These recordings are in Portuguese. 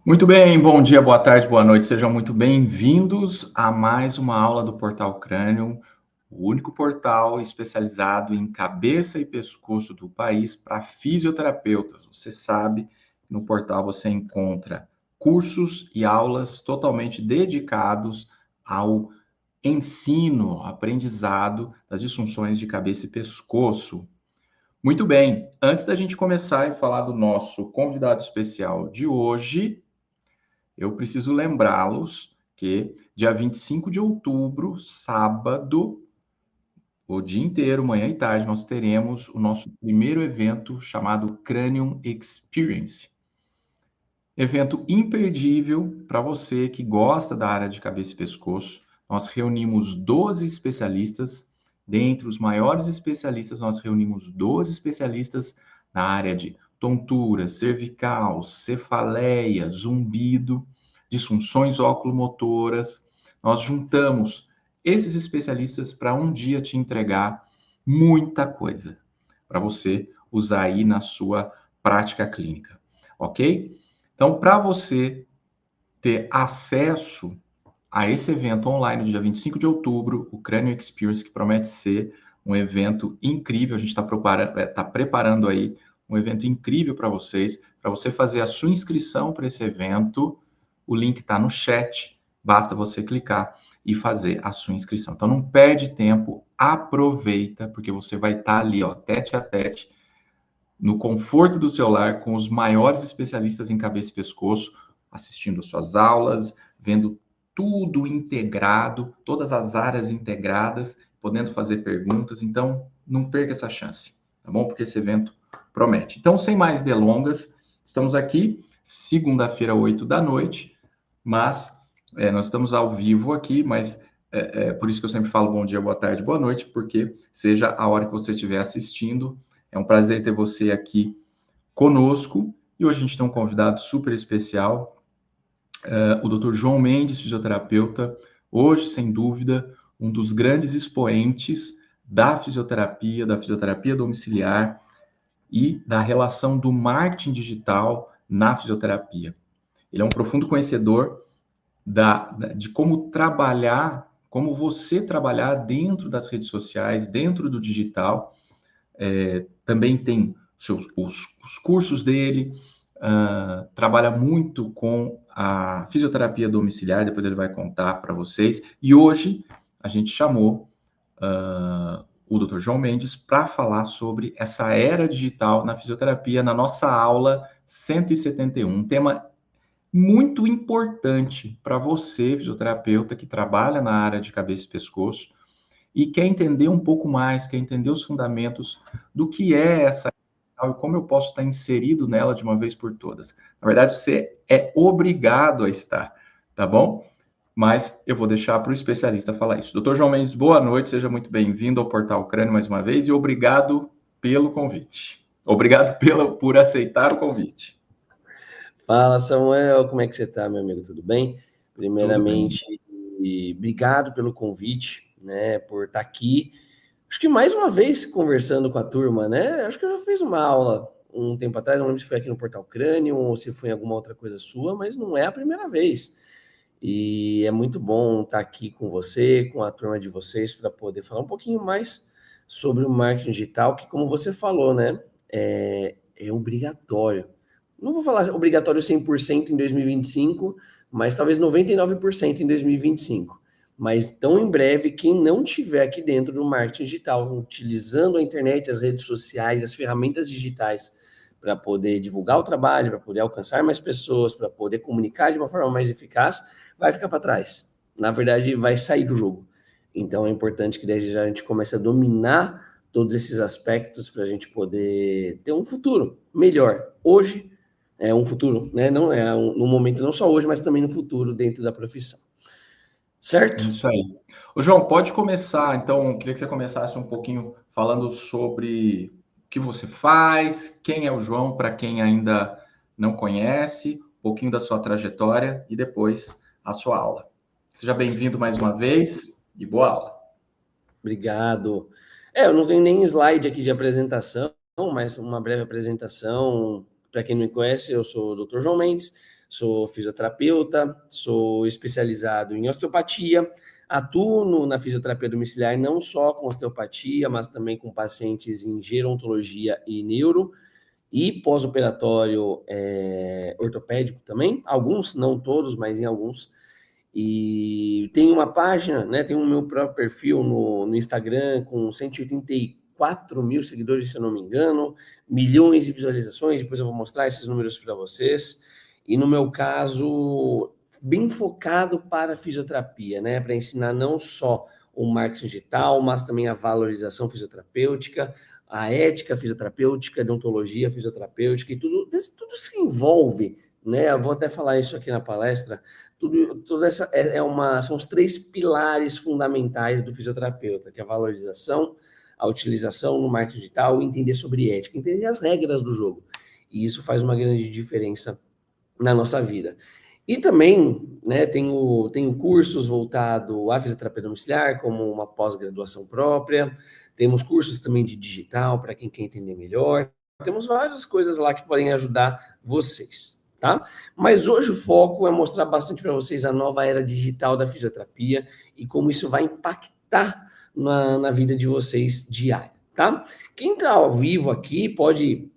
Muito bem, bom dia, boa tarde, boa noite, sejam muito bem-vindos a mais uma aula do Portal Crânio, o único portal especializado em cabeça e pescoço do país para fisioterapeutas. Você sabe, no portal você encontra cursos e aulas totalmente dedicados ao ensino, aprendizado das disfunções de cabeça e pescoço. Muito bem, antes da gente começar e falar do nosso convidado especial de hoje, eu preciso lembrá-los que dia 25 de outubro, sábado, o dia inteiro, manhã e tarde, nós teremos o nosso primeiro evento chamado Cranium Experience. Evento imperdível para você que gosta da área de cabeça e pescoço. Nós reunimos 12 especialistas. Dentre os maiores especialistas, nós reunimos 12 especialistas na área de tontura, cervical, cefaleia, zumbido, disfunções oculomotoras. Nós juntamos esses especialistas para um dia te entregar muita coisa para você usar aí na sua prática clínica, ok? Então, para você ter acesso a esse evento online do dia 25 de outubro, o Crânio Experience, que promete ser um evento incrível, a gente está preparando aí um evento incrível para você fazer a sua inscrição para esse evento, o link está no chat, basta você clicar e fazer a sua inscrição. Então, não perde tempo, aproveita, porque você vai estar ali, ó, tete a tete, no conforto do seu lar, com os maiores especialistas em cabeça e pescoço, assistindo suas aulas, vendo tudo integrado, todas as áreas integradas, podendo fazer perguntas. Então, não perca essa chance, tá bom? Porque esse evento promete. Então, sem mais delongas, estamos aqui, segunda-feira, 8 da noite, mas nós estamos ao vivo aqui, mas por isso que eu sempre falo bom dia, boa tarde, boa noite, porque seja a hora que você estiver assistindo, é um prazer ter você aqui conosco. E hoje a gente tem um convidado super especial, o Dr. João Mendes, fisioterapeuta. Hoje, sem dúvida, um dos grandes expoentes da fisioterapia domiciliar e da relação do marketing digital na fisioterapia. Ele é um profundo conhecedor de como trabalhar, como você trabalhar dentro das redes sociais, dentro do digital. Também tem os cursos dele, trabalha muito com a fisioterapia domiciliar, depois ele vai contar para vocês. E hoje a gente chamou o Dr. João Mendes para falar sobre essa era digital na fisioterapia, na nossa aula 171, um tema muito importante para você, fisioterapeuta, que trabalha na área de cabeça e pescoço, e quer entender um pouco mais, quer entender os fundamentos do que é essa e como eu posso estar inserido nela de uma vez por todas. Na verdade, você é obrigado a estar, tá bom? Mas eu vou deixar para o especialista falar isso. Doutor João Mendes, boa noite, seja muito bem-vindo ao Portal Crânio mais uma vez e obrigado pelo convite. Obrigado por aceitar o convite. Fala, Samuel, como é que você está, meu amigo? Tudo bem? Tudo bem. Primeiramente, obrigado pelo convite, né, por estar aqui. Acho que mais uma vez conversando com a turma, né? Acho que eu já fiz uma aula um tempo atrás, não lembro se foi aqui no Portal Crânio ou se foi em alguma outra coisa sua, mas não é a primeira vez. E é muito bom estar aqui com você, com a turma de vocês, para poder falar um pouquinho mais sobre o marketing digital, que, como você falou, né, é obrigatório. Não vou falar obrigatório 100% em 2025, mas talvez 99% em 2025. Mas tão em breve, quem não tiver aqui dentro do marketing digital, utilizando a internet, as redes sociais, as ferramentas digitais para poder divulgar o trabalho, para poder alcançar mais pessoas, para poder comunicar de uma forma mais eficaz, vai ficar para trás. Na verdade, vai sair do jogo. Então é importante que desde já a gente comece a dominar todos esses aspectos para a gente poder ter um futuro melhor. Hoje é um futuro, né? Não é no momento, não só hoje, mas também no futuro dentro da profissão. Certo? Isso aí. Ô, João, pode começar, então, queria que você começasse um pouquinho falando sobre o que você faz, quem é o João, para quem ainda não conhece, um pouquinho da sua trajetória e depois a sua aula. Seja bem-vindo mais uma vez e boa aula. Obrigado. Eu não tenho nem slide aqui de apresentação, mas uma breve apresentação. Para quem não me conhece, eu sou o Dr. João Mendes, Sou fisioterapeuta, sou especializado em osteopatia, atuo na fisioterapia domiciliar não só com osteopatia, mas também com pacientes em gerontologia e neuro, e pós-operatório ortopédico também, alguns, não todos, mas em alguns. E tem uma página, né? Tem o meu próprio perfil no Instagram com 184 mil seguidores, se eu não me engano, milhões de visualizações. Depois eu vou mostrar esses números para vocês. E no meu caso, bem focado para a fisioterapia, né? Para ensinar não só o marketing digital, mas também a valorização fisioterapêutica, a ética fisioterapêutica, a deontologia fisioterapêutica e tudo se envolve, né? Eu vou até falar isso aqui na palestra. Tudo essa são os 3 pilares fundamentais do fisioterapeuta, que é a valorização, a utilização no marketing digital e entender sobre ética, entender as regras do jogo. E isso faz uma grande diferença na nossa vida. E também, né, tenho cursos voltados à fisioterapia domiciliar, como uma pós-graduação própria. Temos cursos também de digital, para quem quer entender melhor. Temos várias coisas lá que podem ajudar vocês, tá? Mas hoje o foco é mostrar bastante para vocês a nova era digital da fisioterapia e como isso vai impactar na vida de vocês diária, tá? Quem está ao vivo aqui pode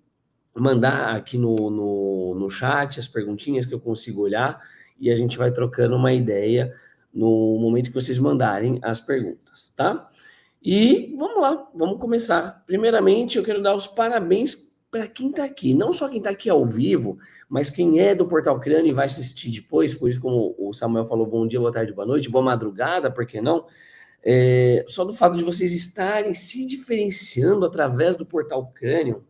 mandar aqui no chat as perguntinhas que eu consigo olhar e a gente vai trocando uma ideia no momento que vocês mandarem as perguntas, tá? E vamos lá, vamos começar. Primeiramente, eu quero dar os parabéns para quem está aqui, não só quem está aqui ao vivo, mas quem é do Portal Crânio e vai assistir depois, por isso como o Samuel falou, bom dia, boa tarde, boa noite, boa madrugada, por que não? Só do fato de vocês estarem se diferenciando através do Portal Crânio,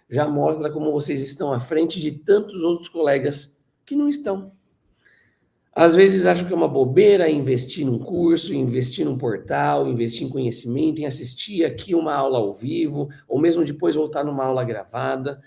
já mostra como vocês estão à frente de tantos outros colegas que não estão. Às vezes acham que é uma bobeira investir num curso, investir num portal, investir em conhecimento, em assistir aqui uma aula ao vivo, ou mesmo depois voltar numa aula gravada.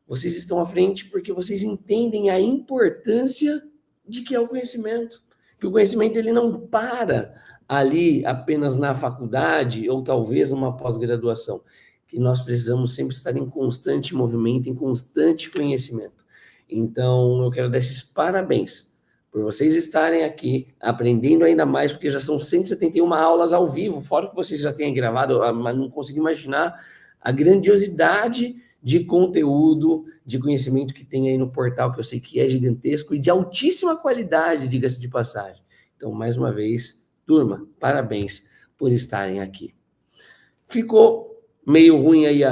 Vocês estão à frente porque vocês entendem a importância de que é o conhecimento. Que o conhecimento ele não para ali apenas na faculdade ou talvez numa pós-graduação. Que nós precisamos sempre estar em constante movimento, em constante conhecimento. Então, eu quero dar esses parabéns por vocês estarem aqui aprendendo ainda mais, porque já são 171 aulas ao vivo, fora que vocês já tenham gravado, mas não consigo imaginar a grandiosidade de conteúdo, de conhecimento que tem aí no portal, que eu sei que é gigantesco e de altíssima qualidade, diga-se de passagem. Então, mais uma vez, turma, parabéns por estarem aqui. Ficou meio ruim aí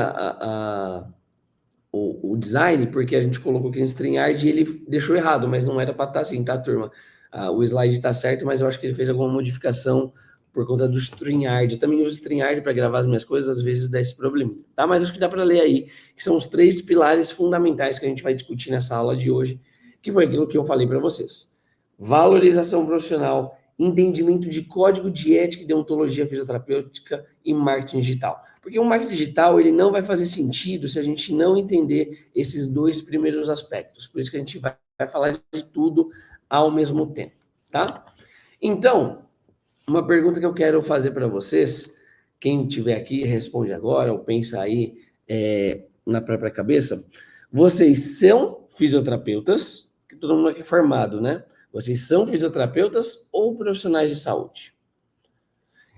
o design, porque a gente colocou aqui no StreamYard e ele deixou errado, mas não era para estar assim, tá, turma? O slide está certo, mas eu acho que ele fez alguma modificação por conta do StreamYard. Eu também uso o StreamYard para gravar as minhas coisas, às vezes dá esse problema, tá? Mas acho que dá para ler aí, que são os 3 pilares fundamentais que a gente vai discutir nessa aula de hoje, que foi aquilo que eu falei para vocês. Valorização profissional, entendimento de código de ética e deontologia fisioterapêutica e marketing digital. Porque o marketing digital ele não vai fazer sentido se a gente não entender esses 2 primeiros aspectos. Por isso que a gente vai falar de tudo ao mesmo tempo, tá? Então, uma pergunta que eu quero fazer para vocês, quem estiver aqui responde agora ou pensa aí na própria cabeça. Vocês são fisioterapeutas, que todo mundo aqui é formado, né? Vocês são fisioterapeutas ou profissionais de saúde?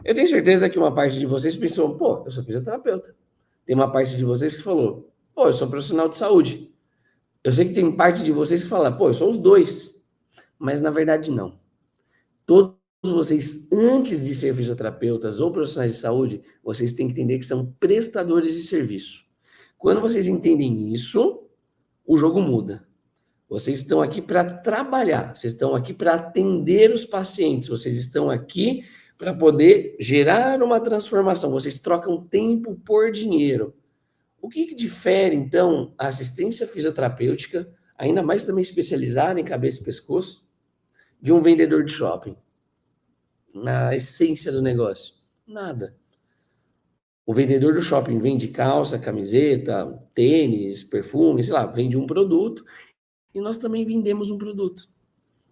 Eu tenho certeza que uma parte de vocês pensou, pô, eu sou fisioterapeuta. Tem uma parte de vocês que falou, pô, eu sou profissional de saúde. Eu sei que tem parte de vocês que fala, pô, eu sou os 2. Mas na verdade não. Todos vocês, antes de ser fisioterapeutas ou profissionais de saúde, vocês têm que entender que são prestadores de serviço. Quando vocês entendem isso, o jogo muda. Vocês estão aqui para trabalhar, vocês estão aqui para atender os pacientes, vocês estão aqui para poder gerar uma transformação. Vocês trocam tempo por dinheiro. O que difere, então, a assistência fisioterapêutica, ainda mais também especializada em cabeça e pescoço, de um vendedor de shopping? Na essência do negócio? Nada. O vendedor do shopping vende calça, camiseta, tênis, perfume, sei lá, vende um produto e nós também vendemos um produto.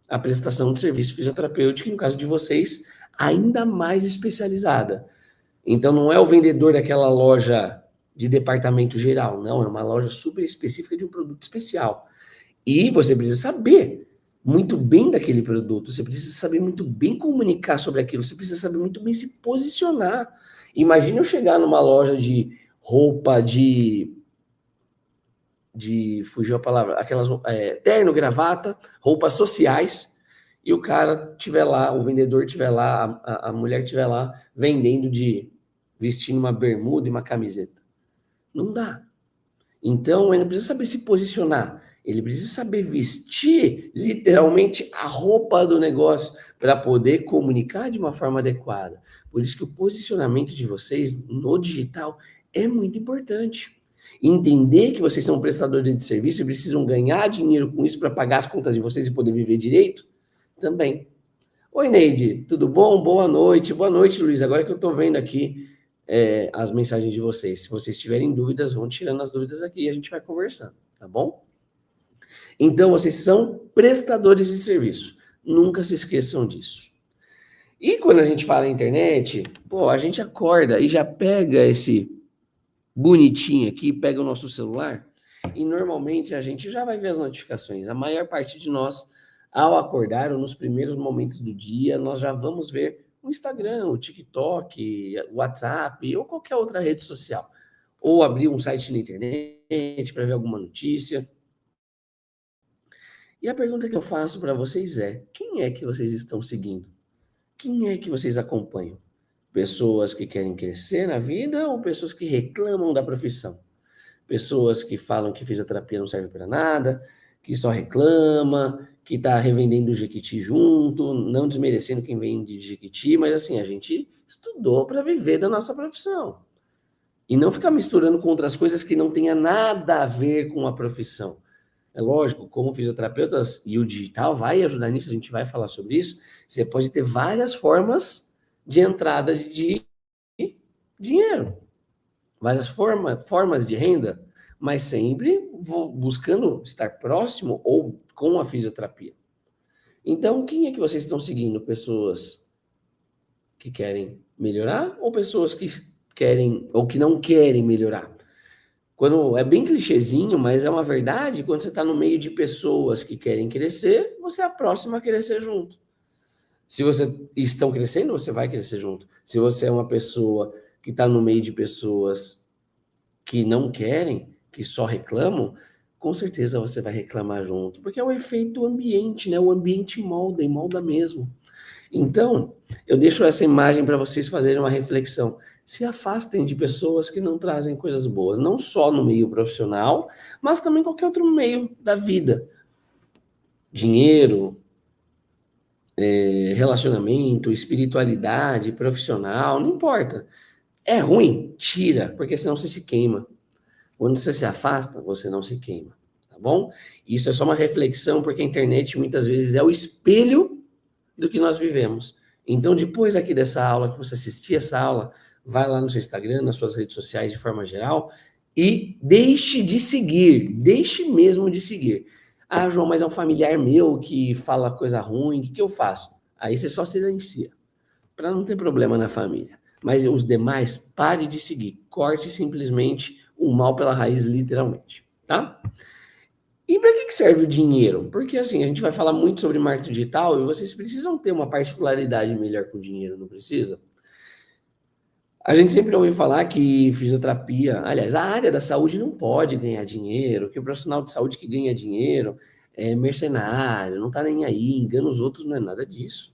A prestação de serviço fisioterapêutico, no caso de vocês, ainda mais especializada. Então, não é o vendedor daquela loja de departamento geral, não, é uma loja super específica de um produto especial. E você precisa saber muito bem daquele produto, você precisa saber muito bem comunicar sobre aquilo, você precisa saber muito bem se posicionar. Imagina eu chegar numa loja de roupa fugiu a palavra, aquelas terno, gravata, roupas sociais, e o cara tiver lá, o vendedor tiver lá, a mulher tiver lá vendendo vestindo uma bermuda e uma camiseta. Não dá. Então, ele precisa saber se posicionar. Ele precisa saber vestir, literalmente, a roupa do negócio para poder comunicar de uma forma adequada. Por isso que o posicionamento de vocês no digital é muito importante. Entender que vocês são prestadores de serviço e precisam ganhar dinheiro com isso para pagar as contas de vocês e poder viver direito, também. Oi, Neide, tudo bom? Boa noite. Boa noite, Luiz. Agora que eu estou vendo aqui as mensagens de vocês. Se vocês tiverem dúvidas, vão tirando as dúvidas aqui e a gente vai conversando, tá bom? Então, vocês são prestadores de serviço. Nunca se esqueçam disso. E quando a gente fala internet, a gente acorda e já pega esse bonitinho aqui, pega o nosso celular e normalmente a gente já vai ver as notificações. A maior parte de nós, ao acordar ou nos primeiros momentos do dia, nós já vamos ver o Instagram, o TikTok, o WhatsApp ou qualquer outra rede social. Ou abrir um site na internet para ver alguma notícia. E a pergunta que eu faço para vocês é: quem é que vocês estão seguindo? Quem é que vocês acompanham? Pessoas que querem crescer na vida ou pessoas que reclamam da profissão? Pessoas que falam que fisioterapia não serve para nada, que só reclama, que está revendendo o Jequiti junto, não desmerecendo quem vende Jequiti, mas assim, a gente estudou para viver da nossa profissão. E não ficar misturando com outras coisas que não tenha nada a ver com a profissão. É lógico, como fisioterapeutas, e o digital vai ajudar nisso, a gente vai falar sobre isso, você pode ter várias formas de entrada de dinheiro, várias formas de renda, mas sempre buscando estar próximo ou com a fisioterapia. Então, quem é que vocês estão seguindo? Pessoas que querem melhorar ou pessoas que querem ou que não querem melhorar? Quando é bem clichêzinho, mas é uma verdade, quando você está no meio de pessoas que querem crescer, você é a próxima a crescer junto. Se vocês estão crescendo, você vai crescer junto. Se você é uma pessoa que está no meio de pessoas que não querem, que só reclamam, com certeza você vai reclamar junto, porque é o efeito ambiente, né? O ambiente molda e molda mesmo. Então, eu deixo essa imagem para vocês fazerem uma reflexão. Se afastem de pessoas que não trazem coisas boas, não só no meio profissional, mas também em qualquer outro meio da vida. Dinheiro, relacionamento, espiritualidade, profissional, não importa. É ruim? Tira, porque senão você se queima. Quando você se afasta, você não se queima, tá bom? Isso é só uma reflexão, porque a internet muitas vezes é o espelho do que nós vivemos. Então, depois aqui dessa aula, que você assistir essa aula, vai lá no seu Instagram, nas suas redes sociais de forma geral, e deixe mesmo de seguir. Ah, João, mas é um familiar meu que fala coisa ruim, o que eu faço? Aí você só silencia, para não ter problema na família. Mas os demais, pare de seguir, corte simplesmente o mal pela raiz, literalmente, tá? E para que serve o dinheiro? Porque assim, a gente vai falar muito sobre marketing digital e vocês precisam ter uma particularidade melhor com o dinheiro, não precisa? A gente sempre ouve falar que fisioterapia, aliás, a área da saúde não pode ganhar dinheiro, que o profissional de saúde que ganha dinheiro é mercenário, não tá nem aí, engana os outros, não é nada disso.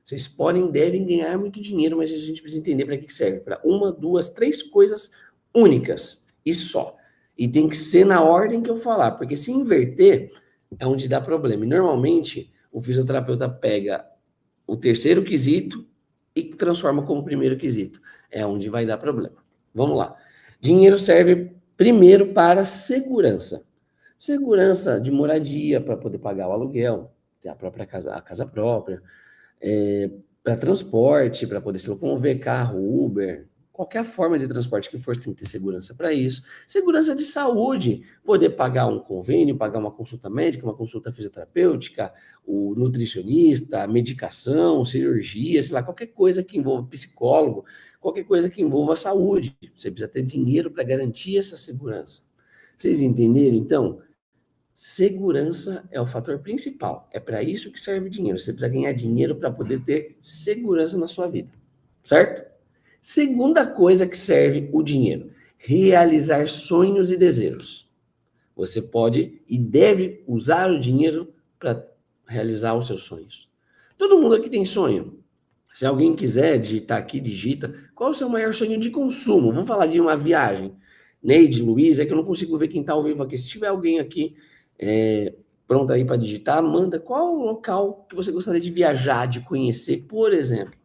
Vocês podem, devem ganhar muito dinheiro, mas a gente precisa entender para que serve. Para uma, duas, três coisas únicas e só. E tem que ser na ordem que eu falar, porque se inverter é onde dá problema. E normalmente o fisioterapeuta pega o terceiro quesito e transforma como primeiro quesito. É onde vai dar problema. Vamos lá. Dinheiro serve primeiro para segurança. Segurança de moradia, para poder pagar o aluguel, ter a própria casa, a casa própria, para transporte, para poder se locomover, carro, Uber, qualquer forma de transporte que for, tem que ter segurança para isso. Segurança de saúde, poder pagar um convênio, pagar uma consulta médica, uma consulta fisioterapêutica, o nutricionista, a medicação, cirurgia, sei lá, qualquer coisa que envolva psicólogo, qualquer coisa que envolva saúde. Você precisa ter dinheiro para garantir essa segurança. Vocês entenderam, então? Segurança é o fator principal. É para isso que serve o dinheiro. Você precisa ganhar dinheiro para poder ter segurança na sua vida. Certo? Segunda coisa que serve o dinheiro: realizar sonhos e desejos. Você pode e deve usar o dinheiro para realizar os seus sonhos. Todo mundo aqui tem sonho. Se alguém quiser digitar aqui, digita. Qual é o seu maior sonho de consumo? Vamos falar de uma viagem. Neide, Luiz, é que eu não consigo ver quem está ao vivo aqui. Se tiver alguém aqui pronto aí para digitar, manda qual o local que você gostaria de viajar, de conhecer, por exemplo.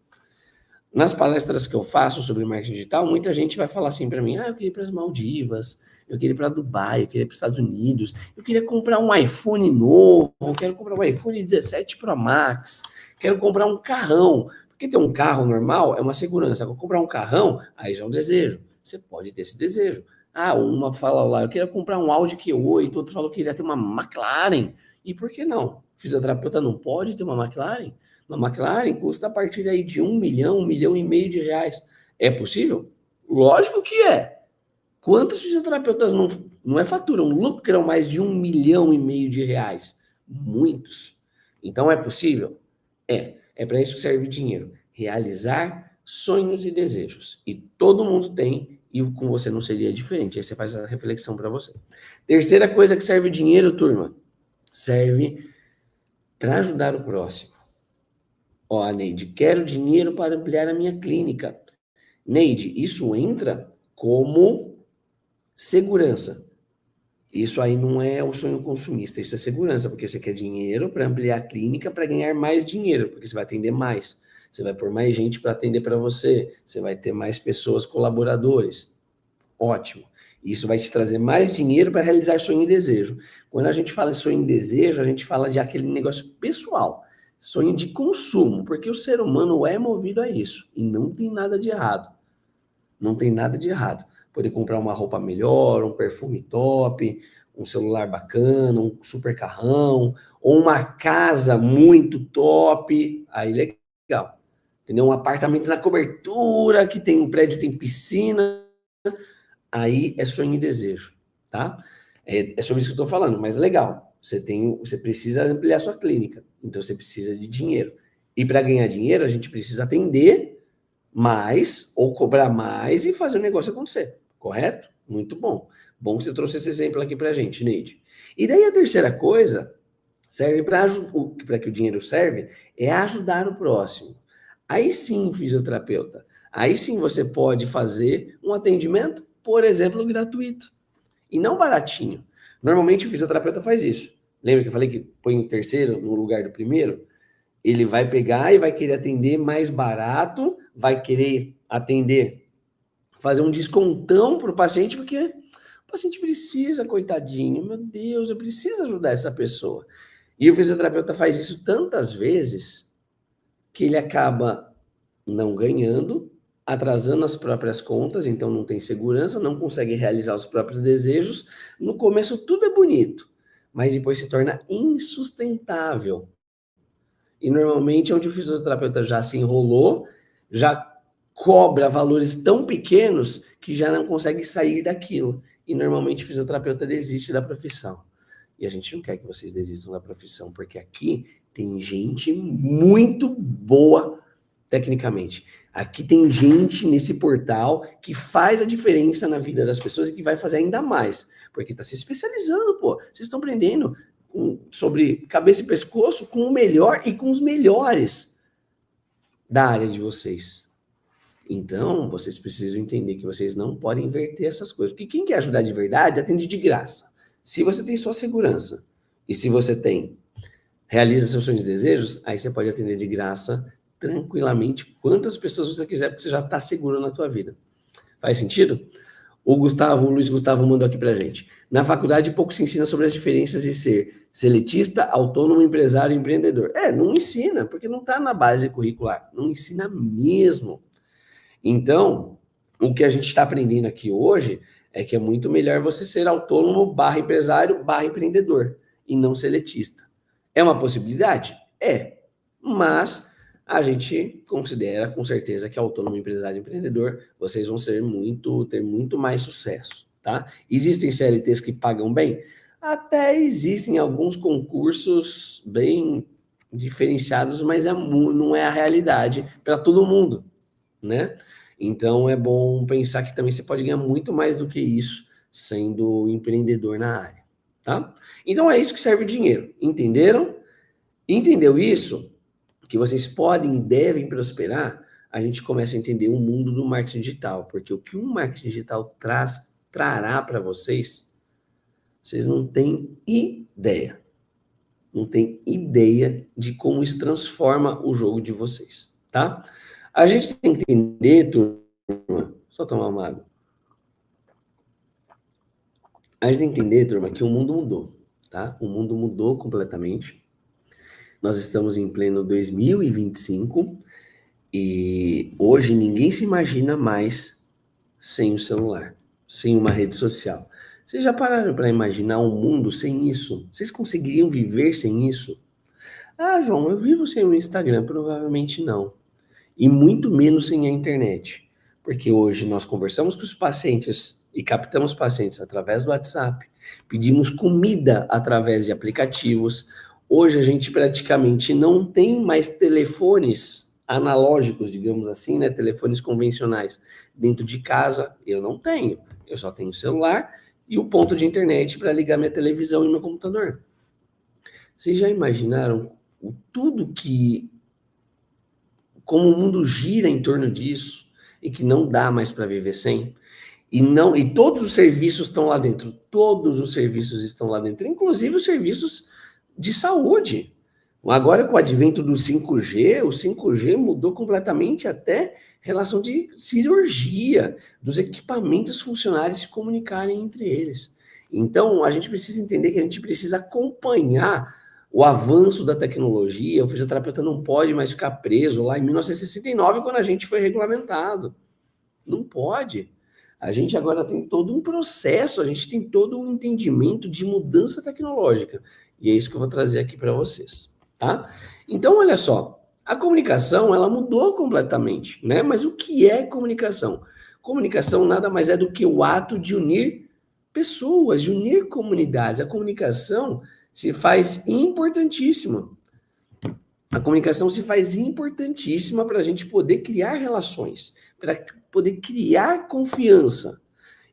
Nas palestras que eu faço sobre marketing digital, muita gente vai falar assim para mim, eu queria ir para as Maldivas, eu queria ir para Dubai, eu queria ir para os Estados Unidos, eu queria comprar um iPhone novo, eu quero comprar um iPhone 17 Pro Max, quero comprar um carrão. Porque ter um carro normal é uma segurança. Agora, comprar um carrão, aí já é um desejo. Você pode ter esse desejo. Uma fala lá, eu queria comprar um Audi Q8, outro falou que queria ter uma McLaren. E por que não? O fisioterapeuta não pode ter uma McLaren? Uma McLaren custa a partir aí de 1 milhão, 1,5 milhão de reais. É possível? Lógico que é. Quantos fisioterapeutas não faturam, lucram mais de 1,5 milhão de reais? Muitos. Então é possível? É para isso que serve o dinheiro. Realizar sonhos e desejos. E todo mundo tem, e com você não seria diferente. Aí você faz a reflexão para você. Terceira coisa que serve o dinheiro, turma, serve para ajudar o próximo. Neide, quero dinheiro para ampliar a minha clínica. Neide, isso entra como segurança. Isso aí não é o sonho consumista, isso é segurança, porque você quer dinheiro para ampliar a clínica, para ganhar mais dinheiro, porque você vai atender mais, você vai pôr mais gente para atender para você, você vai ter mais pessoas colaboradores. Ótimo. Isso vai te trazer mais dinheiro para realizar sonho e desejo. Quando a gente fala em sonho e desejo, a gente fala de aquele negócio pessoal, sonho de consumo, porque o ser humano é movido a isso, e não tem nada de errado. Não tem nada de errado. Poder comprar uma roupa melhor, um perfume top, um celular bacana, um super carrão, ou uma casa muito top, aí legal. Entendeu? Um apartamento na cobertura, que tem um prédio, tem piscina, aí é sonho e desejo, tá? É sobre isso que eu tô falando, mas legal. Você precisa ampliar sua clínica, então você precisa de dinheiro. E para ganhar dinheiro, a gente precisa atender mais ou cobrar mais e fazer o negócio acontecer, correto? Muito bom. Bom que você trouxe esse exemplo aqui pra gente, Neide. E daí a terceira coisa serve para que o dinheiro serve é ajudar o próximo. Aí sim, fisioterapeuta. Aí sim você pode fazer um atendimento, por exemplo, gratuito. E não baratinho. Normalmente o fisioterapeuta faz isso. Lembra que eu falei que põe o terceiro no lugar do primeiro? Ele vai pegar e vai querer atender mais barato, vai querer atender, fazer um descontão para o paciente, porque o paciente precisa, coitadinho, meu Deus, eu preciso ajudar essa pessoa. E o fisioterapeuta faz isso tantas vezes que ele acaba não ganhando, atrasando as próprias contas, então não tem segurança, não consegue realizar os próprios desejos. No começo tudo é bonito, mas depois se torna insustentável. E normalmente onde o fisioterapeuta já se enrolou, já cobra valores tão pequenos que já não consegue sair daquilo. E normalmente o fisioterapeuta desiste da profissão. E a gente não quer que vocês desistam da profissão, porque aqui tem gente muito boa tecnicamente. Aqui tem gente nesse portal que faz a diferença na vida das pessoas e que vai fazer ainda mais, porque está se especializando, pô. Vocês estão aprendendo sobre cabeça e pescoço com o melhor e com os melhores da área de vocês. Então, vocês precisam entender que vocês não podem inverter essas coisas. Porque quem quer ajudar de verdade, atende de graça. Se você tem sua segurança e se você realiza seus sonhos e desejos, aí você pode atender de graça tranquilamente quantas pessoas você quiser, porque você já está seguro na tua vida. Faz sentido? O Luiz Gustavo mandou aqui pra gente. Na faculdade pouco se ensina sobre as diferenças de ser seletista, autônomo, empresário e empreendedor. Não ensina, porque não está na base curricular. Não ensina mesmo. Então, o que a gente está aprendendo aqui hoje é que é muito melhor você ser autônomo, /empresário, /empreendedor, e não seletista. É uma possibilidade? Mas a gente considera com certeza que autônomo, empresário e empreendedor, vocês vão ter muito mais sucesso, tá? Existem CLTs que pagam bem? Até existem alguns concursos bem diferenciados, mas não é a realidade para todo mundo, né? Então é bom pensar que também você pode ganhar muito mais do que isso sendo empreendedor na área, tá? Então é isso que serve o dinheiro, entenderam? Entendeu isso? Que vocês podem e devem prosperar, a gente começa a entender o mundo do marketing digital, porque o que um marketing digital trará para vocês não têm ideia. Não tem ideia de como isso transforma o jogo de vocês, tá? A gente tem que entender, turma, só tomar uma água. A gente tem que entender, turma, que o mundo mudou, tá? O mundo mudou completamente. Nós estamos em pleno 2025 e hoje ninguém se imagina mais sem o celular, sem uma rede social. Vocês já pararam para imaginar um mundo sem isso? Vocês conseguiriam viver sem isso? Ah, João, eu vivo sem o Instagram. Provavelmente não. E muito menos sem a internet. Porque hoje nós conversamos com os pacientes e captamos pacientes através do WhatsApp, pedimos comida através de aplicativos. Hoje a gente praticamente não tem mais telefones analógicos, digamos assim, né? Telefones convencionais dentro de casa. Eu não tenho. Eu só tenho celular e o ponto de internet para ligar minha televisão e meu computador. Vocês já imaginaram tudo que... como o mundo gira em torno disso e que não dá mais para viver sem? E todos os serviços estão lá dentro. Todos os serviços estão lá dentro, inclusive os serviços de saúde. Agora, com o advento do 5G, o 5G mudou completamente até relação de cirurgia, dos equipamentos funcionários se comunicarem entre eles. Então, a gente precisa entender que a gente precisa acompanhar o avanço da tecnologia. O fisioterapeuta não pode mais ficar preso lá em 1969, quando a gente foi regulamentado. Não pode. A gente agora tem todo um processo, a gente tem todo um entendimento de mudança tecnológica. E é isso que eu vou trazer aqui para vocês, tá? Então, olha só, a comunicação, ela mudou completamente, né? Mas o que é comunicação? Comunicação nada mais é do que o ato de unir pessoas, de unir comunidades. A comunicação se faz importantíssima. A comunicação se faz importantíssima para a gente poder criar relações, para poder criar confiança.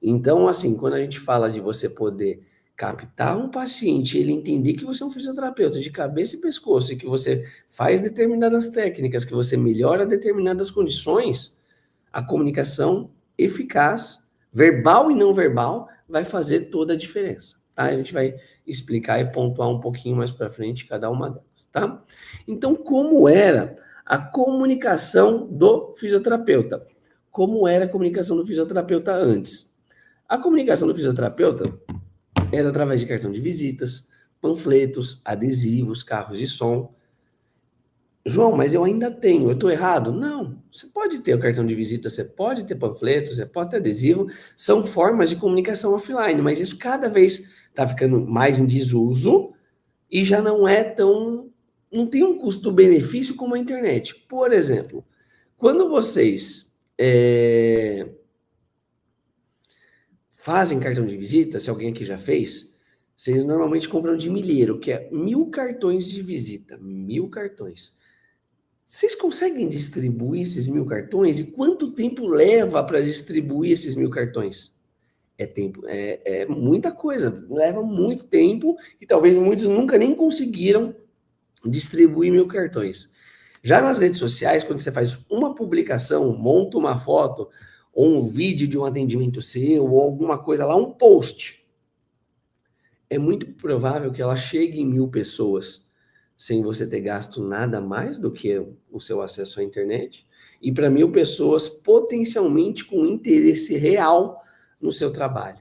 Então, assim, quando a gente fala de você poder captar um paciente, ele entender que você é um fisioterapeuta de cabeça e pescoço e que você faz determinadas técnicas, que você melhora determinadas condições, a comunicação eficaz, verbal e não verbal, vai fazer toda a diferença. Tá? A gente vai explicar e pontuar um pouquinho mais para frente cada uma delas, tá? Então, como era a comunicação do fisioterapeuta? Como era a comunicação do fisioterapeuta antes? A comunicação do fisioterapeuta era através de cartão de visitas, panfletos, adesivos, carros de som. João, mas eu ainda tenho, eu estou errado? Não, você pode ter o cartão de visita, você pode ter panfleto, você pode ter adesivo, são formas de comunicação offline, mas isso cada vez está ficando mais em desuso e já não é tão... não tem um custo-benefício como a internet. Por exemplo, quando vocês fazem cartão de visita, se alguém aqui já fez, vocês normalmente compram de milheiro, que é 1.000 cartões de visita, 1.000 cartões. Vocês conseguem distribuir esses 1.000 cartões? E quanto tempo leva para distribuir esses 1.000 cartões? É muita coisa, leva muito tempo e talvez muitos nunca nem conseguiram distribuir 1.000 cartões. Já nas redes sociais, quando você faz uma publicação, monta uma foto ou um vídeo de um atendimento seu ou alguma coisa lá, um post, é muito provável que ela chegue em 1.000 pessoas sem você ter gasto nada mais do que o seu acesso à internet, e para 1.000 pessoas potencialmente com interesse real no seu trabalho.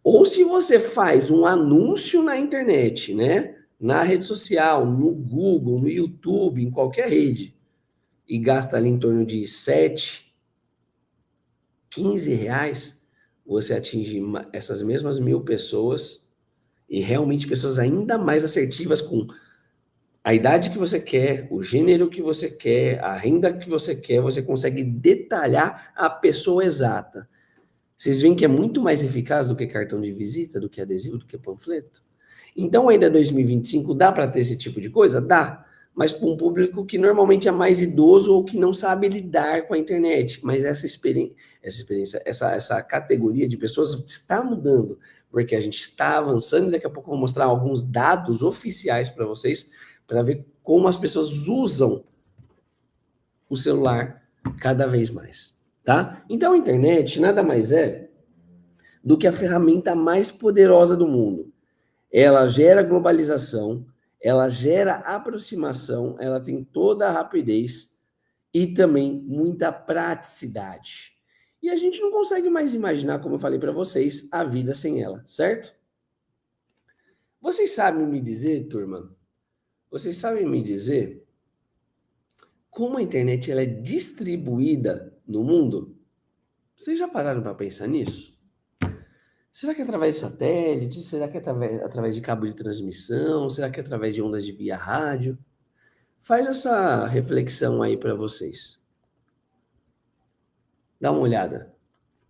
Ou se você faz um anúncio na internet, né, na rede social, no Google, no YouTube, em qualquer rede, e gasta ali em torno de 7, 15 reais, você atinge essas mesmas 1.000 pessoas, e realmente pessoas ainda mais assertivas com a idade que você quer, o gênero que você quer, a renda que você quer, você consegue detalhar a pessoa exata. Vocês veem que é muito mais eficaz do que cartão de visita, do que adesivo, do que panfleto? Então, ainda 2025, dá para ter esse tipo de coisa? Dá. Mas para um público que normalmente é mais idoso ou que não sabe lidar com a internet. Mas essa categoria de pessoas está mudando, porque a gente está avançando e daqui a pouco eu vou mostrar alguns dados oficiais para vocês, para ver como as pessoas usam o celular cada vez mais, tá? Então, a internet nada mais é do que a ferramenta mais poderosa do mundo. Ela gera globalização, ela gera aproximação, ela tem toda a rapidez e também muita praticidade. E a gente não consegue mais imaginar, como eu falei para vocês, a vida sem ela, certo? Vocês sabem me dizer, turma? Vocês sabem me dizer como a internet ela é distribuída no mundo? Vocês já pararam para pensar nisso? Será que é através de satélite? Será que é através de cabo de transmissão? Será que é através de ondas de via rádio? Faz essa reflexão aí para vocês. Dá uma olhada.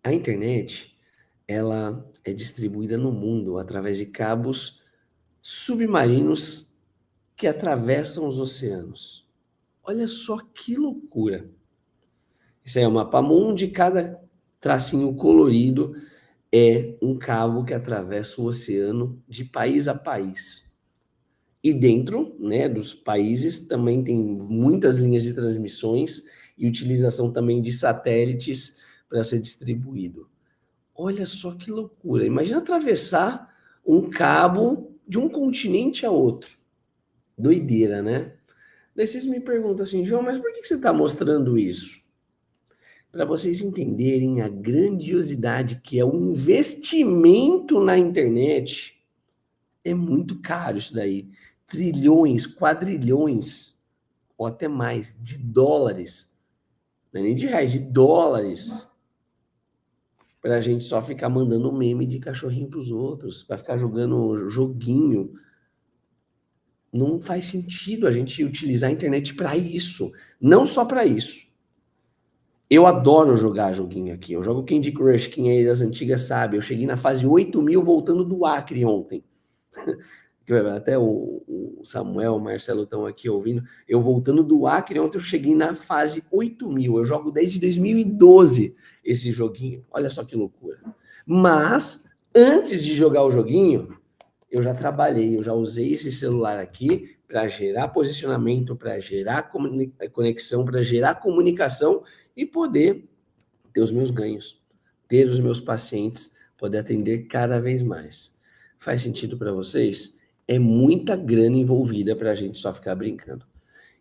A internet, ela é distribuída no mundo através de cabos submarinos que atravessam os oceanos. Olha só que loucura. Isso aí é o mapa mundi, cada tracinho colorido é um cabo que atravessa o oceano de país a país. E dentro, né, dos países também tem muitas linhas de transmissões e utilização também de satélites para ser distribuído. Olha só que loucura. Imagina atravessar um cabo de um continente a outro. Doideira, né? Daí vocês me perguntam assim, João, mas por que você está mostrando isso? Para vocês entenderem a grandiosidade que é o investimento na internet. É muito caro isso daí. Trilhões, quadrilhões, ou até mais, de dólares. Não é nem de reais, de dólares. Para a gente só ficar mandando meme de cachorrinho para os outros, para ficar jogando joguinho. Não faz sentido a gente utilizar a internet para isso. Não só para isso. Eu adoro jogar joguinho aqui. Eu jogo Candy Crush, quem é das antigas sabe. Eu cheguei na fase 8.000 voltando do Acre ontem. Até o Samuel, o Marcelo estão aqui ouvindo. Eu voltando do Acre ontem, eu cheguei na fase 8.000. Eu jogo desde 2012 esse joguinho. Olha só que loucura. Mas, antes de jogar o joguinho, eu já trabalhei, eu já usei esse celular aqui para gerar posicionamento, para gerar conexão, para gerar comunicação e poder ter os meus ganhos, ter os meus pacientes, poder atender cada vez mais. Faz sentido para vocês? É muita grana envolvida para a gente só ficar brincando.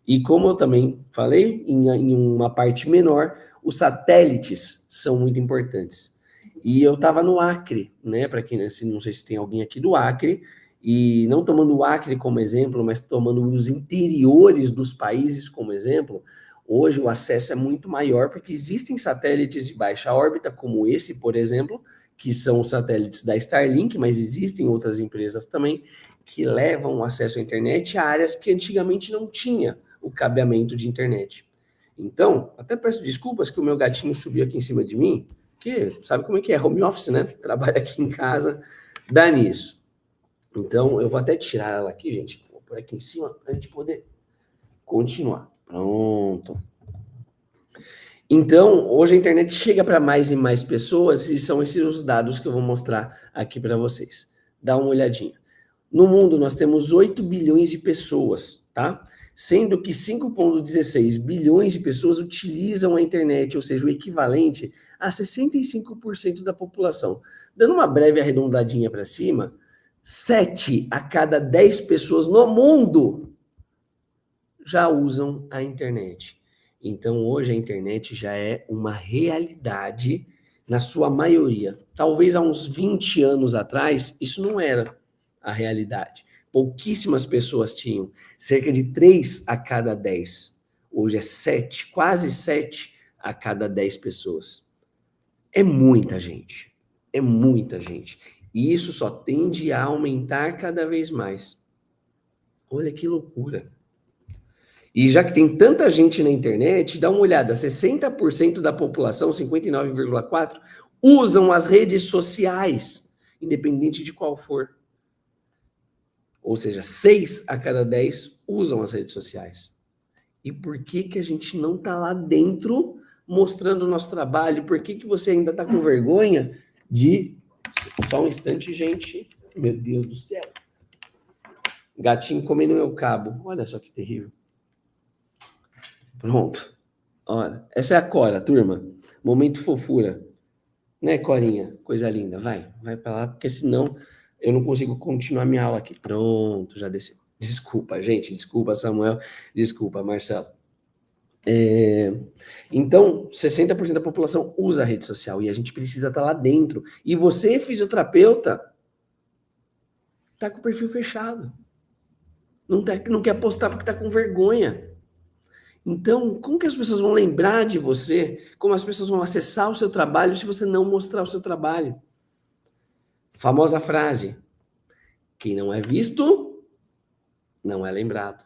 E como eu também falei, em uma parte menor, os satélites são muito importantes. E eu estava no Acre, né? Para quem não sei se tem alguém aqui do Acre, e não tomando o Acre como exemplo, mas tomando os interiores dos países como exemplo, hoje o acesso é muito maior, porque existem satélites de baixa órbita, como esse, por exemplo, que são os satélites da Starlink, mas existem outras empresas também que levam o acesso à internet a áreas que antigamente não tinha o cabeamento de internet. Então, até peço desculpas que o meu gatinho subiu aqui em cima de mim, que sabe como é que é, home office, né? Trabalha aqui em casa, dá nisso. Então, eu vou até tirar ela aqui, gente, vou pôr aqui em cima para a gente poder continuar. Pronto. Então, hoje a internet chega para mais e mais pessoas e são esses os dados que eu vou mostrar aqui para vocês. Dá uma olhadinha. No mundo, nós temos 8 bilhões de pessoas, tá? Sendo que 5,16 bilhões de pessoas utilizam a internet, ou seja, o equivalente a 65% da população. Dando uma breve arredondadinha para cima, 7 a cada 10 pessoas no mundo já usam a internet. Então, hoje a internet já é uma realidade na sua maioria. Talvez há uns 20 anos atrás, isso não era a realidade. Pouquíssimas pessoas tinham, cerca de 3 a cada 10. Hoje é 7, quase 7 a cada 10 pessoas. É muita gente. É muita gente. E isso só tende a aumentar cada vez mais. Olha que loucura. E já que tem tanta gente na internet, dá uma olhada, 60% da população, 59,4%, usam as redes sociais, independente de qual for. Ou seja, 6 a cada 10 usam as redes sociais. E por que a gente não está lá dentro mostrando o nosso trabalho? Por que você ainda está com vergonha de... Só um instante, gente. Meu Deus do céu. Gatinho comendo meu cabo. Olha só que terrível. Pronto. Olha, essa é a Cora, turma. Momento fofura. Né, Corinha? Coisa linda. Vai para lá, porque senão eu não consigo continuar minha aula aqui. Pronto, já desceu. Desculpa, gente. Desculpa, Samuel. Desculpa, Marcelo. Então, 60% da população usa a rede social e a gente precisa estar lá dentro. E você, fisioterapeuta, tá com o perfil fechado. Não quer postar porque tá com vergonha. Então, como que as pessoas vão lembrar de você? Como as pessoas vão acessar o seu trabalho se você não mostrar o seu trabalho? Famosa frase: quem não é visto, não é lembrado.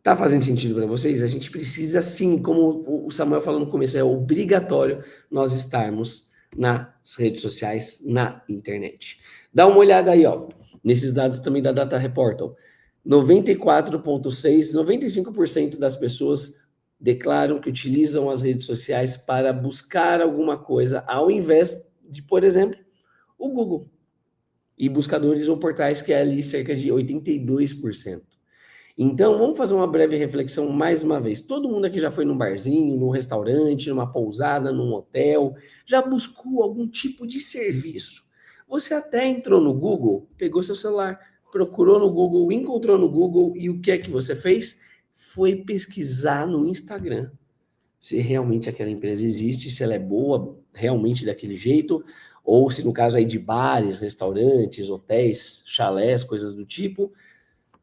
Tá fazendo sentido para vocês? A gente precisa, sim, como o Samuel falou no começo, é obrigatório nós estarmos nas redes sociais, na internet. Dá uma olhada aí, ó, nesses dados também da Data Reportal. 94,6%, 95% das pessoas declaram que utilizam as redes sociais para buscar alguma coisa, ao invés de, por exemplo, o Google. E buscadores ou portais, que é ali cerca de 82%. Então, vamos fazer uma breve reflexão mais uma vez. Todo mundo aqui já foi num barzinho, num restaurante, numa pousada, num hotel, já buscou algum tipo de serviço. Você até entrou no Google, pegou seu celular, procurou no Google, encontrou no Google, e o que é que você fez? Foi pesquisar no Instagram se realmente aquela empresa existe, se ela é boa realmente daquele jeito, ou se no caso aí de bares, restaurantes, hotéis, chalés, coisas do tipo,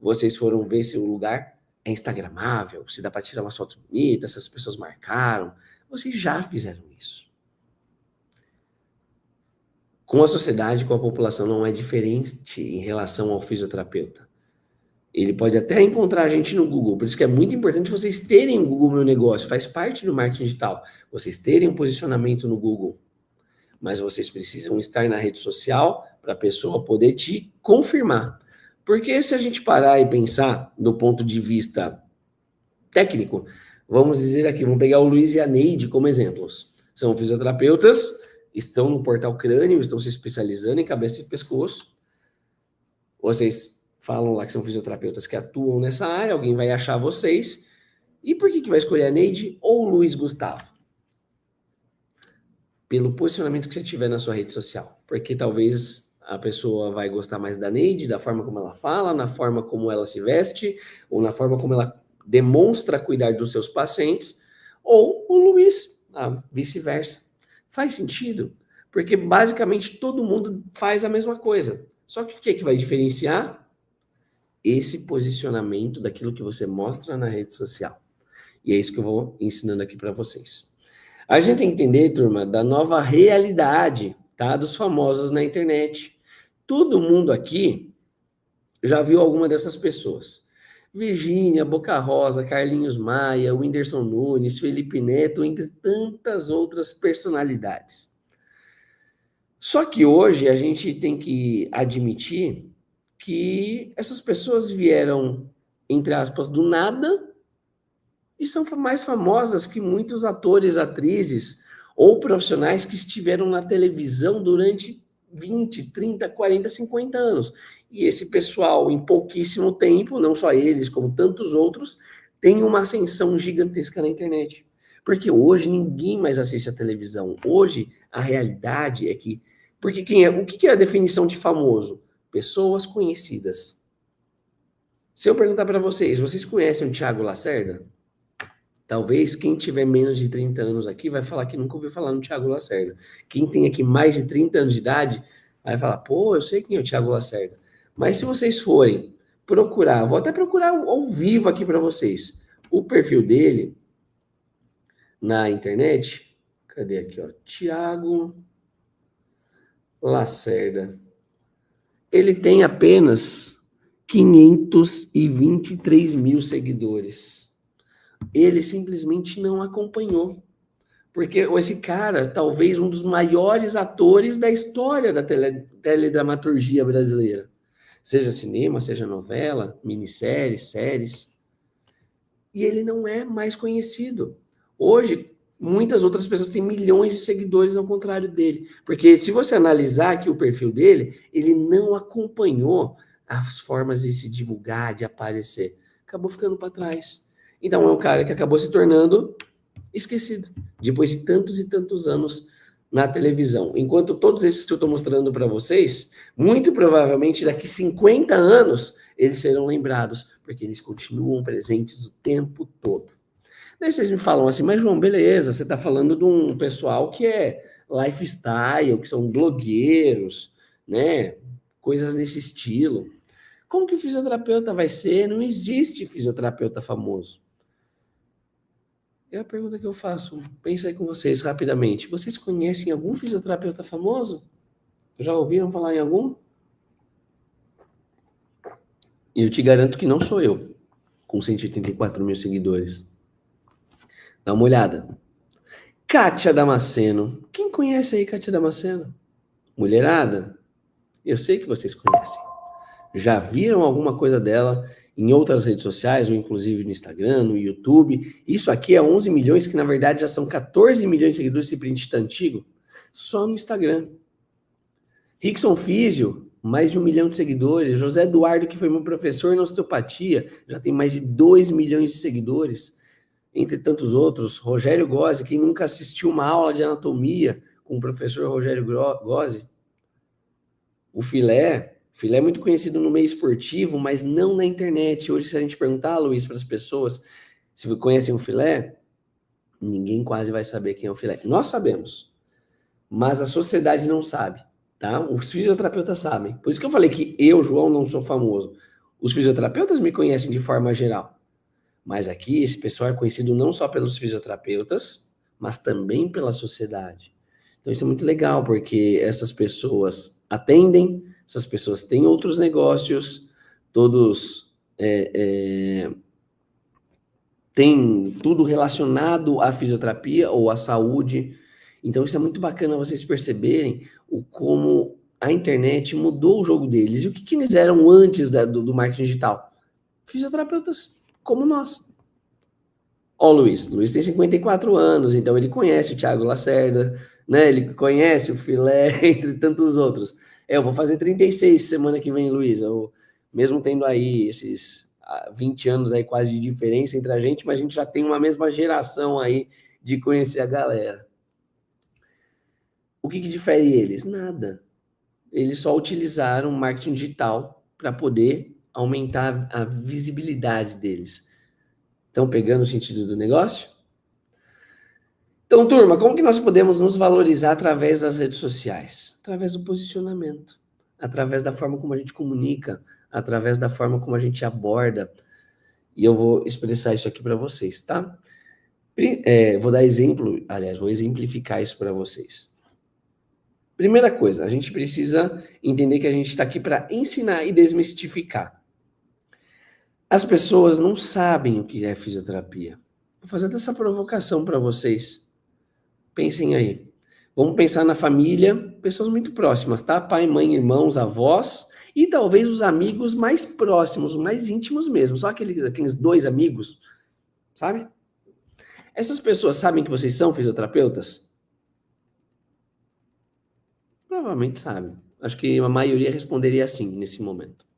vocês foram ver se o lugar é instagramável, se dá para tirar umas fotos bonitas, se as pessoas marcaram. Vocês já fizeram isso. Com a sociedade, com a população, não é diferente em relação ao fisioterapeuta. Ele pode até encontrar a gente no Google, por isso que é muito importante vocês terem o Google Meu Negócio, faz parte do marketing digital, vocês terem um posicionamento no Google, mas vocês precisam estar na rede social para a pessoa poder te confirmar. Porque se a gente parar e pensar do ponto de vista técnico, vamos dizer aqui, vamos pegar o Luiz e a Neide como exemplos. São fisioterapeutas, estão no Portal Crânio, estão se especializando em cabeça e pescoço. Vocês falam lá que são fisioterapeutas que atuam nessa área, alguém vai achar vocês. E por que vai escolher a Neide ou o Luiz Gustavo? Pelo posicionamento que você tiver na sua rede social. Porque talvez a pessoa vai gostar mais da Neide, da forma como ela fala, na forma como ela se veste, ou na forma como ela demonstra cuidar dos seus pacientes, ou o Luiz, vice-versa. Faz sentido? Porque basicamente todo mundo faz a mesma coisa. Só que o que vai diferenciar? Esse posicionamento daquilo que você mostra na rede social. E é isso que eu vou ensinando aqui para vocês. A gente tem que entender, turma, da nova realidade, tá? Dos famosos na internet. Todo mundo aqui já viu alguma dessas pessoas. Virgínia, Boca Rosa, Carlinhos Maia, Whindersson Nunes, Felipe Neto, entre tantas outras personalidades. Só que hoje a gente tem que admitir que essas pessoas vieram, entre aspas, do nada e são mais famosas que muitos atores, atrizes ou profissionais que estiveram na televisão durante 20, 30, 40, 50 anos. E esse pessoal, em pouquíssimo tempo, não só eles, como tantos outros, tem uma ascensão gigantesca na internet. Porque hoje ninguém mais assiste a televisão. Hoje, a realidade é que... Porque o que é a definição de famoso? Pessoas conhecidas. Se eu perguntar para vocês conhecem o Thiago Lacerda? Talvez quem tiver menos de 30 anos aqui vai falar que nunca ouviu falar no Thiago Lacerda. Quem tem aqui mais de 30 anos de idade vai falar, pô, eu sei quem é o Thiago Lacerda. Mas se vocês forem procurar, vou até procurar ao vivo aqui para vocês, o perfil dele na internet, cadê aqui, ó, Thiago Lacerda. Ele tem apenas 523 mil seguidores. Ele simplesmente não acompanhou. Porque esse cara, talvez um dos maiores atores da história da teledramaturgia brasileira. seja cinema, seja novela, minisséries, séries, e ele não é mais conhecido. Hoje, muitas outras pessoas têm milhões de seguidores ao contrário dele, porque se você analisar aqui o perfil dele, ele não acompanhou as formas de se divulgar, de aparecer, acabou ficando para trás. Então é um cara que acabou se tornando esquecido, depois de tantos e tantos anos na televisão. Enquanto todos esses que eu estou mostrando para vocês, muito provavelmente daqui 50 anos, eles serão lembrados, porque eles continuam presentes o tempo todo. Daí vocês me falam assim, mas João, beleza, você está falando de um pessoal que é lifestyle, que são blogueiros, né? Coisas nesse estilo. Como que o fisioterapeuta vai ser? Não existe fisioterapeuta famoso. É a pergunta que eu faço. Pensa aí com vocês rapidamente. Vocês conhecem algum fisioterapeuta famoso? Já ouviram falar em algum? E eu te garanto que não sou eu, com 184 mil seguidores. Dá uma olhada. Kátia Damasceno. Quem conhece aí Kátia Damasceno? Mulherada? Eu sei que vocês conhecem. Já viram alguma coisa dela em outras redes sociais, ou inclusive no Instagram, no YouTube? Isso aqui é 11 milhões, que na verdade já são 14 milhões de seguidores, esse print está antigo, só no Instagram. Rickson Físio, mais de 1 milhão de seguidores. José Eduardo, que foi meu professor na osteopatia, já tem mais de 2 milhões de seguidores. Entre tantos outros, Rogério Gozzi, quem nunca assistiu uma aula de anatomia com o professor Rogério Gozzi. O Filé é muito conhecido no meio esportivo, mas não na internet. Hoje, se a gente perguntar, Luiz, para as pessoas se conhecem o Filé, ninguém quase vai saber quem é o Filé. Nós sabemos, mas a sociedade não sabe, tá? Os fisioterapeutas sabem. Por isso que eu falei que eu, João, não sou famoso. Os fisioterapeutas me conhecem de forma geral. Mas aqui, esse pessoal é conhecido não só pelos fisioterapeutas, mas também pela sociedade. Então, isso é muito legal, porque essas pessoas atendem, essas pessoas têm outros negócios, todos têm tudo relacionado à fisioterapia ou à saúde. Então, isso é muito bacana vocês perceberem como a internet mudou o jogo deles. E o que eles eram antes do marketing digital? Fisioterapeutas como nós. Ó, o Luiz tem 54 anos, então ele conhece o Thiago Lacerda, né? Ele conhece o Filé, entre tantos outros. Eu vou fazer 36 semana que vem, Luiz. Mesmo tendo aí esses 20 anos aí quase de diferença entre a gente, mas a gente já tem uma mesma geração aí de conhecer a galera. O que difere eles? Nada. Eles só utilizaram marketing digital para poder aumentar a visibilidade deles. Estão pegando o sentido do negócio? Então, turma, como que nós podemos nos valorizar através das redes sociais? Através do posicionamento, através da forma como a gente comunica, através da forma como a gente aborda. E eu vou expressar isso aqui para vocês, tá? Vou dar exemplo, aliás, vou exemplificar isso para vocês. Primeira coisa, a gente precisa entender que a gente está aqui para ensinar e desmistificar. As pessoas não sabem o que é fisioterapia. Vou fazer essa provocação para vocês. Pensem aí. Vamos pensar na família, pessoas muito próximas, tá? Pai, mãe, irmãos, avós e talvez os amigos mais próximos, mais íntimos mesmo. Só aqueles 2 amigos, sabe? Essas pessoas sabem que vocês são fisioterapeutas? Provavelmente sabem. Acho que a maioria responderia assim nesse momento.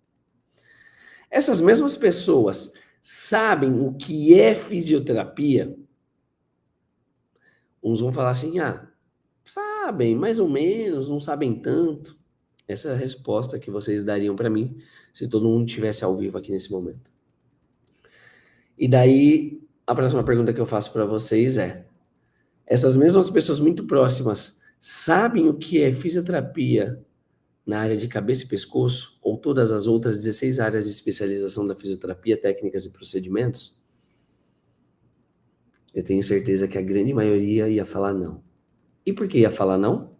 Essas mesmas pessoas sabem o que é fisioterapia? Uns vão falar assim, sabem, mais ou menos, não sabem tanto. Essa é a resposta que vocês dariam para mim se todo mundo estivesse ao vivo aqui nesse momento. E daí, a próxima pergunta que eu faço para vocês é, essas mesmas pessoas muito próximas sabem o que é fisioterapia na área de cabeça e pescoço, ou todas as outras 16 áreas de especialização da fisioterapia, técnicas e procedimentos? Eu tenho certeza que a grande maioria ia falar não. E por que ia falar não?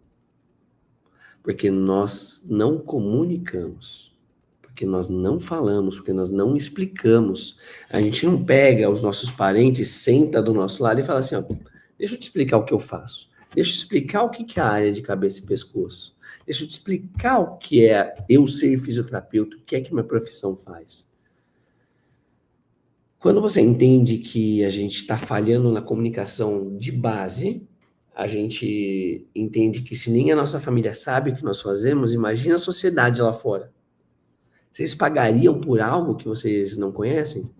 Porque nós não comunicamos, porque nós não falamos, porque nós não explicamos. A gente não pega os nossos parentes, senta do nosso lado e fala assim, deixa eu te explicar o que eu faço. Deixa eu explicar o que é a área de cabeça e pescoço. Deixa eu te explicar o que é eu ser fisioterapeuta, o que é que minha profissão faz. Quando você entende que a gente está falhando na comunicação de base, a gente entende que se nem a nossa família sabe o que nós fazemos, imagina a sociedade lá fora. Vocês pagariam por algo que vocês não conhecem?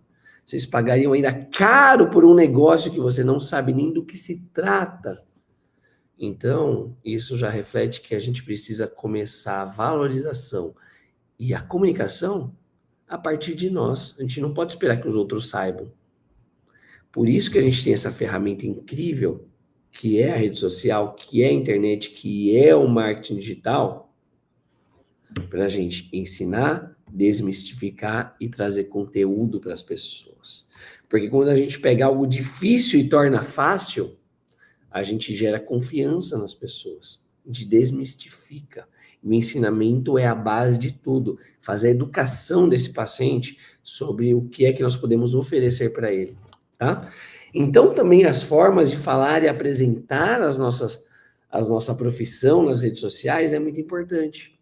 Vocês pagariam ainda caro por um negócio que você não sabe nem do que se trata? Então, isso já reflete que a gente precisa começar a valorização e a comunicação a partir de nós. A gente não pode esperar que os outros saibam. Por isso que a gente tem essa ferramenta incrível, que é a rede social, que é a internet, que é o marketing digital, para a gente ensinar, desmistificar e trazer conteúdo para as pessoas. Porque quando a gente pega algo difícil e torna fácil, a gente gera confiança nas pessoas, a gente desmistifica. O ensinamento é a base de tudo, fazer a educação desse paciente sobre o que é que nós podemos oferecer para ele, tá? Então, também as formas de falar e apresentar a nossa profissão nas redes sociais é muito importante.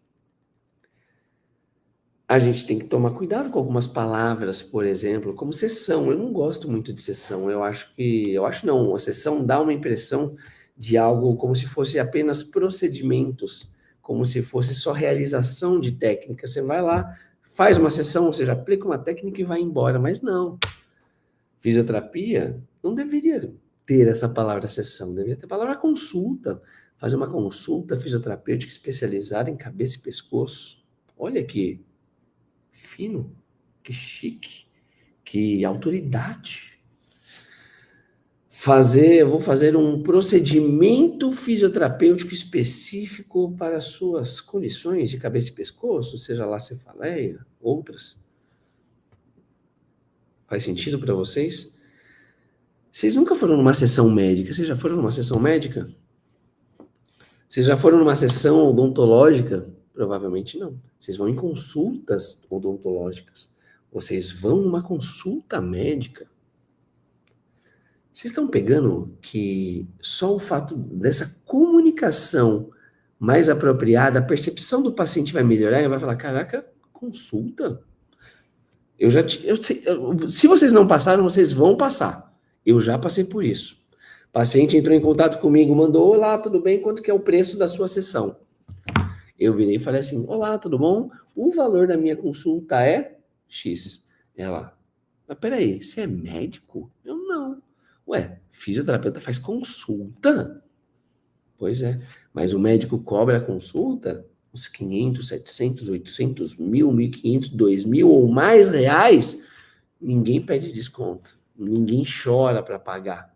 A gente tem que tomar cuidado com algumas palavras, por exemplo, como sessão. Eu não gosto muito de sessão. A sessão dá uma impressão de algo como se fosse apenas procedimentos, como se fosse só realização de técnica. Você vai lá, faz uma sessão, ou seja, aplica uma técnica e vai embora. Mas não. Fisioterapia não deveria ter essa palavra sessão, deveria ter a palavra consulta. Fazer uma consulta fisioterapêutica especializada em cabeça e pescoço. Olha que fino, que chique, que autoridade. Eu vou fazer um procedimento fisioterapêutico específico para suas condições de cabeça e pescoço, seja lá cefaleia, outras. Faz sentido para vocês? Vocês nunca foram numa sessão médica? Vocês já foram numa sessão médica? Vocês já foram numa sessão odontológica? Provavelmente não. Vocês vão em consultas odontológicas. Vocês vão numa consulta médica. Vocês estão pegando que só o fato dessa comunicação mais apropriada, a percepção do paciente vai melhorar e vai falar, caraca, consulta? Se vocês não passaram, vocês vão passar. Eu já passei por isso. O paciente entrou em contato comigo, mandou, olá, tudo bem? Quanto que é o preço da sua sessão? Eu virei e falei assim, olá, tudo bom? O valor da minha consulta é X. Ela, mas peraí, você é médico? Eu não. Ué, fisioterapeuta faz consulta? Pois é, mas o médico cobra a consulta uns 500, 700, 800, 1.000, 1.500, 2.000 ou mais reais, ninguém pede desconto, ninguém chora para pagar.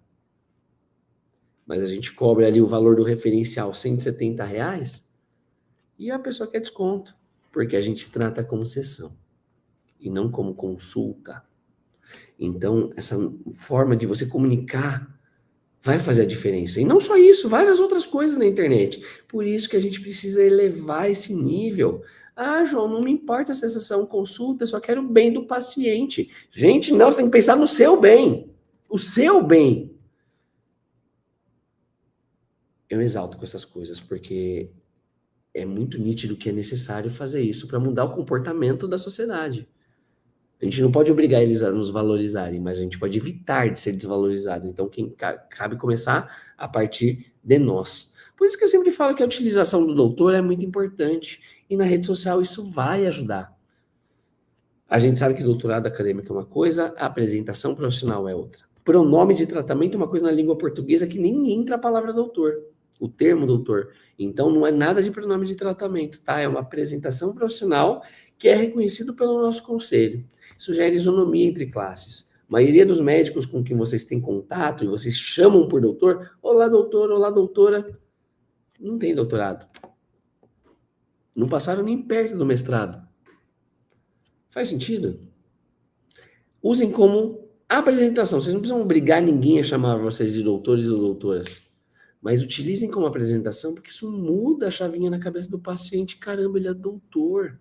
Mas a gente cobra ali o valor do referencial, R$170, e a pessoa quer desconto, porque a gente trata como sessão e não como consulta. Então, essa forma de você comunicar vai fazer a diferença. E não só isso, várias outras coisas na internet. Por isso que a gente precisa elevar esse nível. Ah, João, não me importa se essa sessão consulta, eu só quero o bem do paciente. Gente, não, você tem que pensar no seu bem. O seu bem. Eu exalto com essas coisas, porque é muito nítido que é necessário fazer isso para mudar o comportamento da sociedade. A gente não pode obrigar eles a nos valorizarem, mas a gente pode evitar de ser desvalorizado. Então, cabe começar a partir de nós. Por isso que eu sempre falo que a utilização do doutor é muito importante. E na rede social isso vai ajudar. A gente sabe que doutorado acadêmico é uma coisa, a apresentação profissional é outra. Pronome de tratamento é uma coisa na língua portuguesa que nem entra a palavra doutor, o termo doutor. Então, não é nada de pronome de tratamento, tá? É uma apresentação profissional que é reconhecido pelo nosso conselho. Isso gera isonomia entre classes. A maioria dos médicos com quem vocês têm contato e vocês chamam por doutor, olá doutor, olá doutora, não tem doutorado. Não passaram nem perto do mestrado. Faz sentido? Usem como apresentação. Vocês não precisam obrigar ninguém a chamar vocês de doutores ou doutoras. Mas utilizem como apresentação, porque isso muda a chavinha na cabeça do paciente. Caramba, ele é doutor.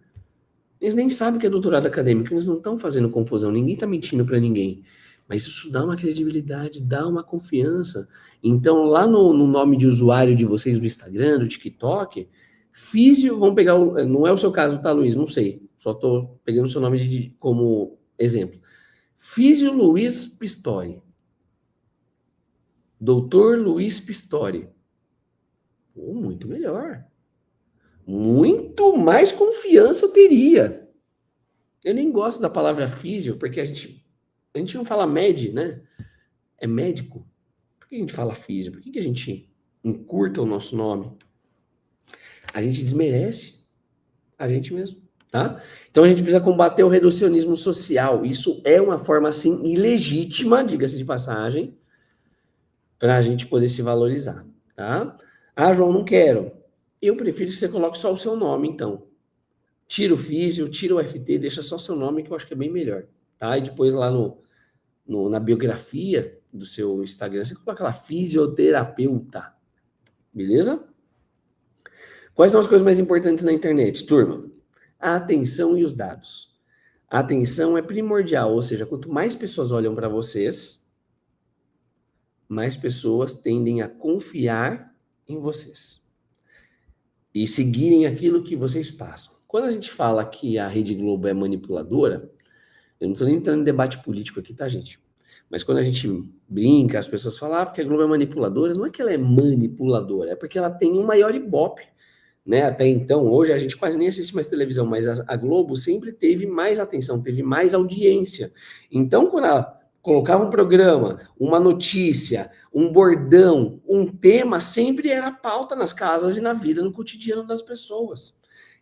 Eles nem sabem que é doutorado acadêmico, eles não estão fazendo confusão, ninguém está mentindo para ninguém. Mas isso dá uma credibilidade, dá uma confiança. Então, lá no nome de usuário de vocês do Instagram, do TikTok, Físio, vamos pegar, não é o seu caso, tá, Luiz? Não sei. Só estou pegando o seu nome como exemplo. Físio Luiz Pistori. Doutor Luiz Pistori. Muito melhor. Muito mais confiança eu teria. Eu nem gosto da palavra físio, porque a gente não fala med, né? É médico. Por que a gente fala físio? Por que a gente encurta o nosso nome? A gente desmerece a gente mesmo, tá? Então a gente precisa combater o reducionismo social. Isso é uma forma, assim, ilegítima, diga-se de passagem, para a gente poder se valorizar, tá? Ah, João, não quero. Eu prefiro que você coloque só o seu nome, então. Tira o físio, tira o FT, deixa só seu nome, que eu acho que é bem melhor, tá? E depois lá na biografia do seu Instagram, você coloca lá fisioterapeuta, beleza? Quais são as coisas mais importantes na internet, turma? A atenção e os dados. A atenção é primordial, ou seja, quanto mais pessoas olham para vocês, mais pessoas tendem a confiar em vocês e seguirem aquilo que vocês passam. Quando a gente fala que a Rede Globo é manipuladora, eu não estou nem entrando em debate político aqui, tá, gente? Mas quando a gente brinca, as pessoas falam, porque a Globo é manipuladora, não é que ela é manipuladora, é porque ela tem um maior ibope, né? Até então, hoje a gente quase nem assiste mais televisão, mas a Globo sempre teve mais atenção, teve mais audiência. Então, quando ela colocava um programa, uma notícia, um bordão, um tema, sempre era pauta nas casas e na vida, no cotidiano das pessoas.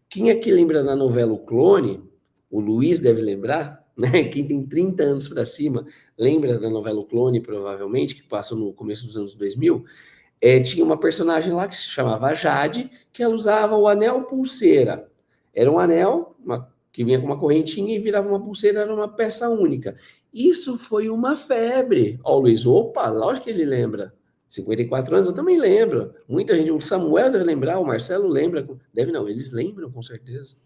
Quem aqui lembra da novela O Clone? O Luiz deve lembrar, né? Quem tem 30 anos para cima lembra da novela O Clone, provavelmente, que passou no começo dos anos 2000. Tinha uma personagem lá que se chamava Jade, que ela usava o anel pulseira. Era um anel que vinha com uma correntinha e virava uma pulseira, era uma peça única. Isso foi uma febre. Ó, o Luiz, opa, lógico que ele lembra. 54 anos, eu também lembro. Muita gente, o Samuel deve lembrar, o Marcelo lembra. Deve não, eles lembram com certeza.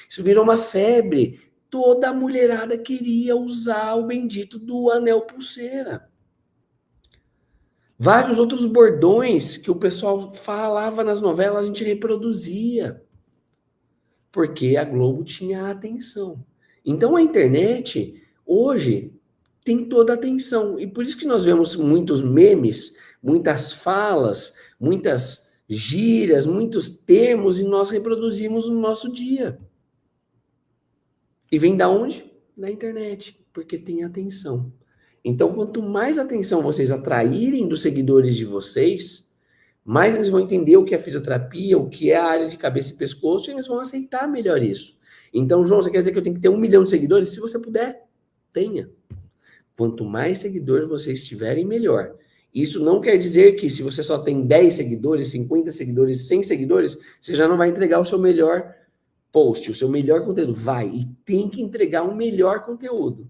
Isso virou uma febre. Toda a mulherada queria usar o bendito do anel pulseira. Vários outros bordões que o pessoal falava nas novelas, a gente reproduzia. Porque a Globo tinha atenção. Então a internet, hoje, tem toda a atenção. E por isso que nós vemos muitos memes, muitas falas, muitas gírias, muitos termos, e nós reproduzimos no nosso dia. E vem da onde? Da internet, porque tem atenção. Então, quanto mais atenção vocês atraírem dos seguidores de vocês, mais eles vão entender o que é fisioterapia, o que é a área de cabeça e pescoço, e eles vão aceitar melhor isso. Então, João, você quer dizer que eu tenho que ter 1 milhão de seguidores? Se você puder, tenha. Quanto mais seguidores vocês tiverem, melhor. Isso não quer dizer que se você só tem 10 seguidores, 50 seguidores, 100 seguidores, você já não vai entregar o seu melhor post, o seu melhor conteúdo. Vai, e tem que entregar um melhor conteúdo.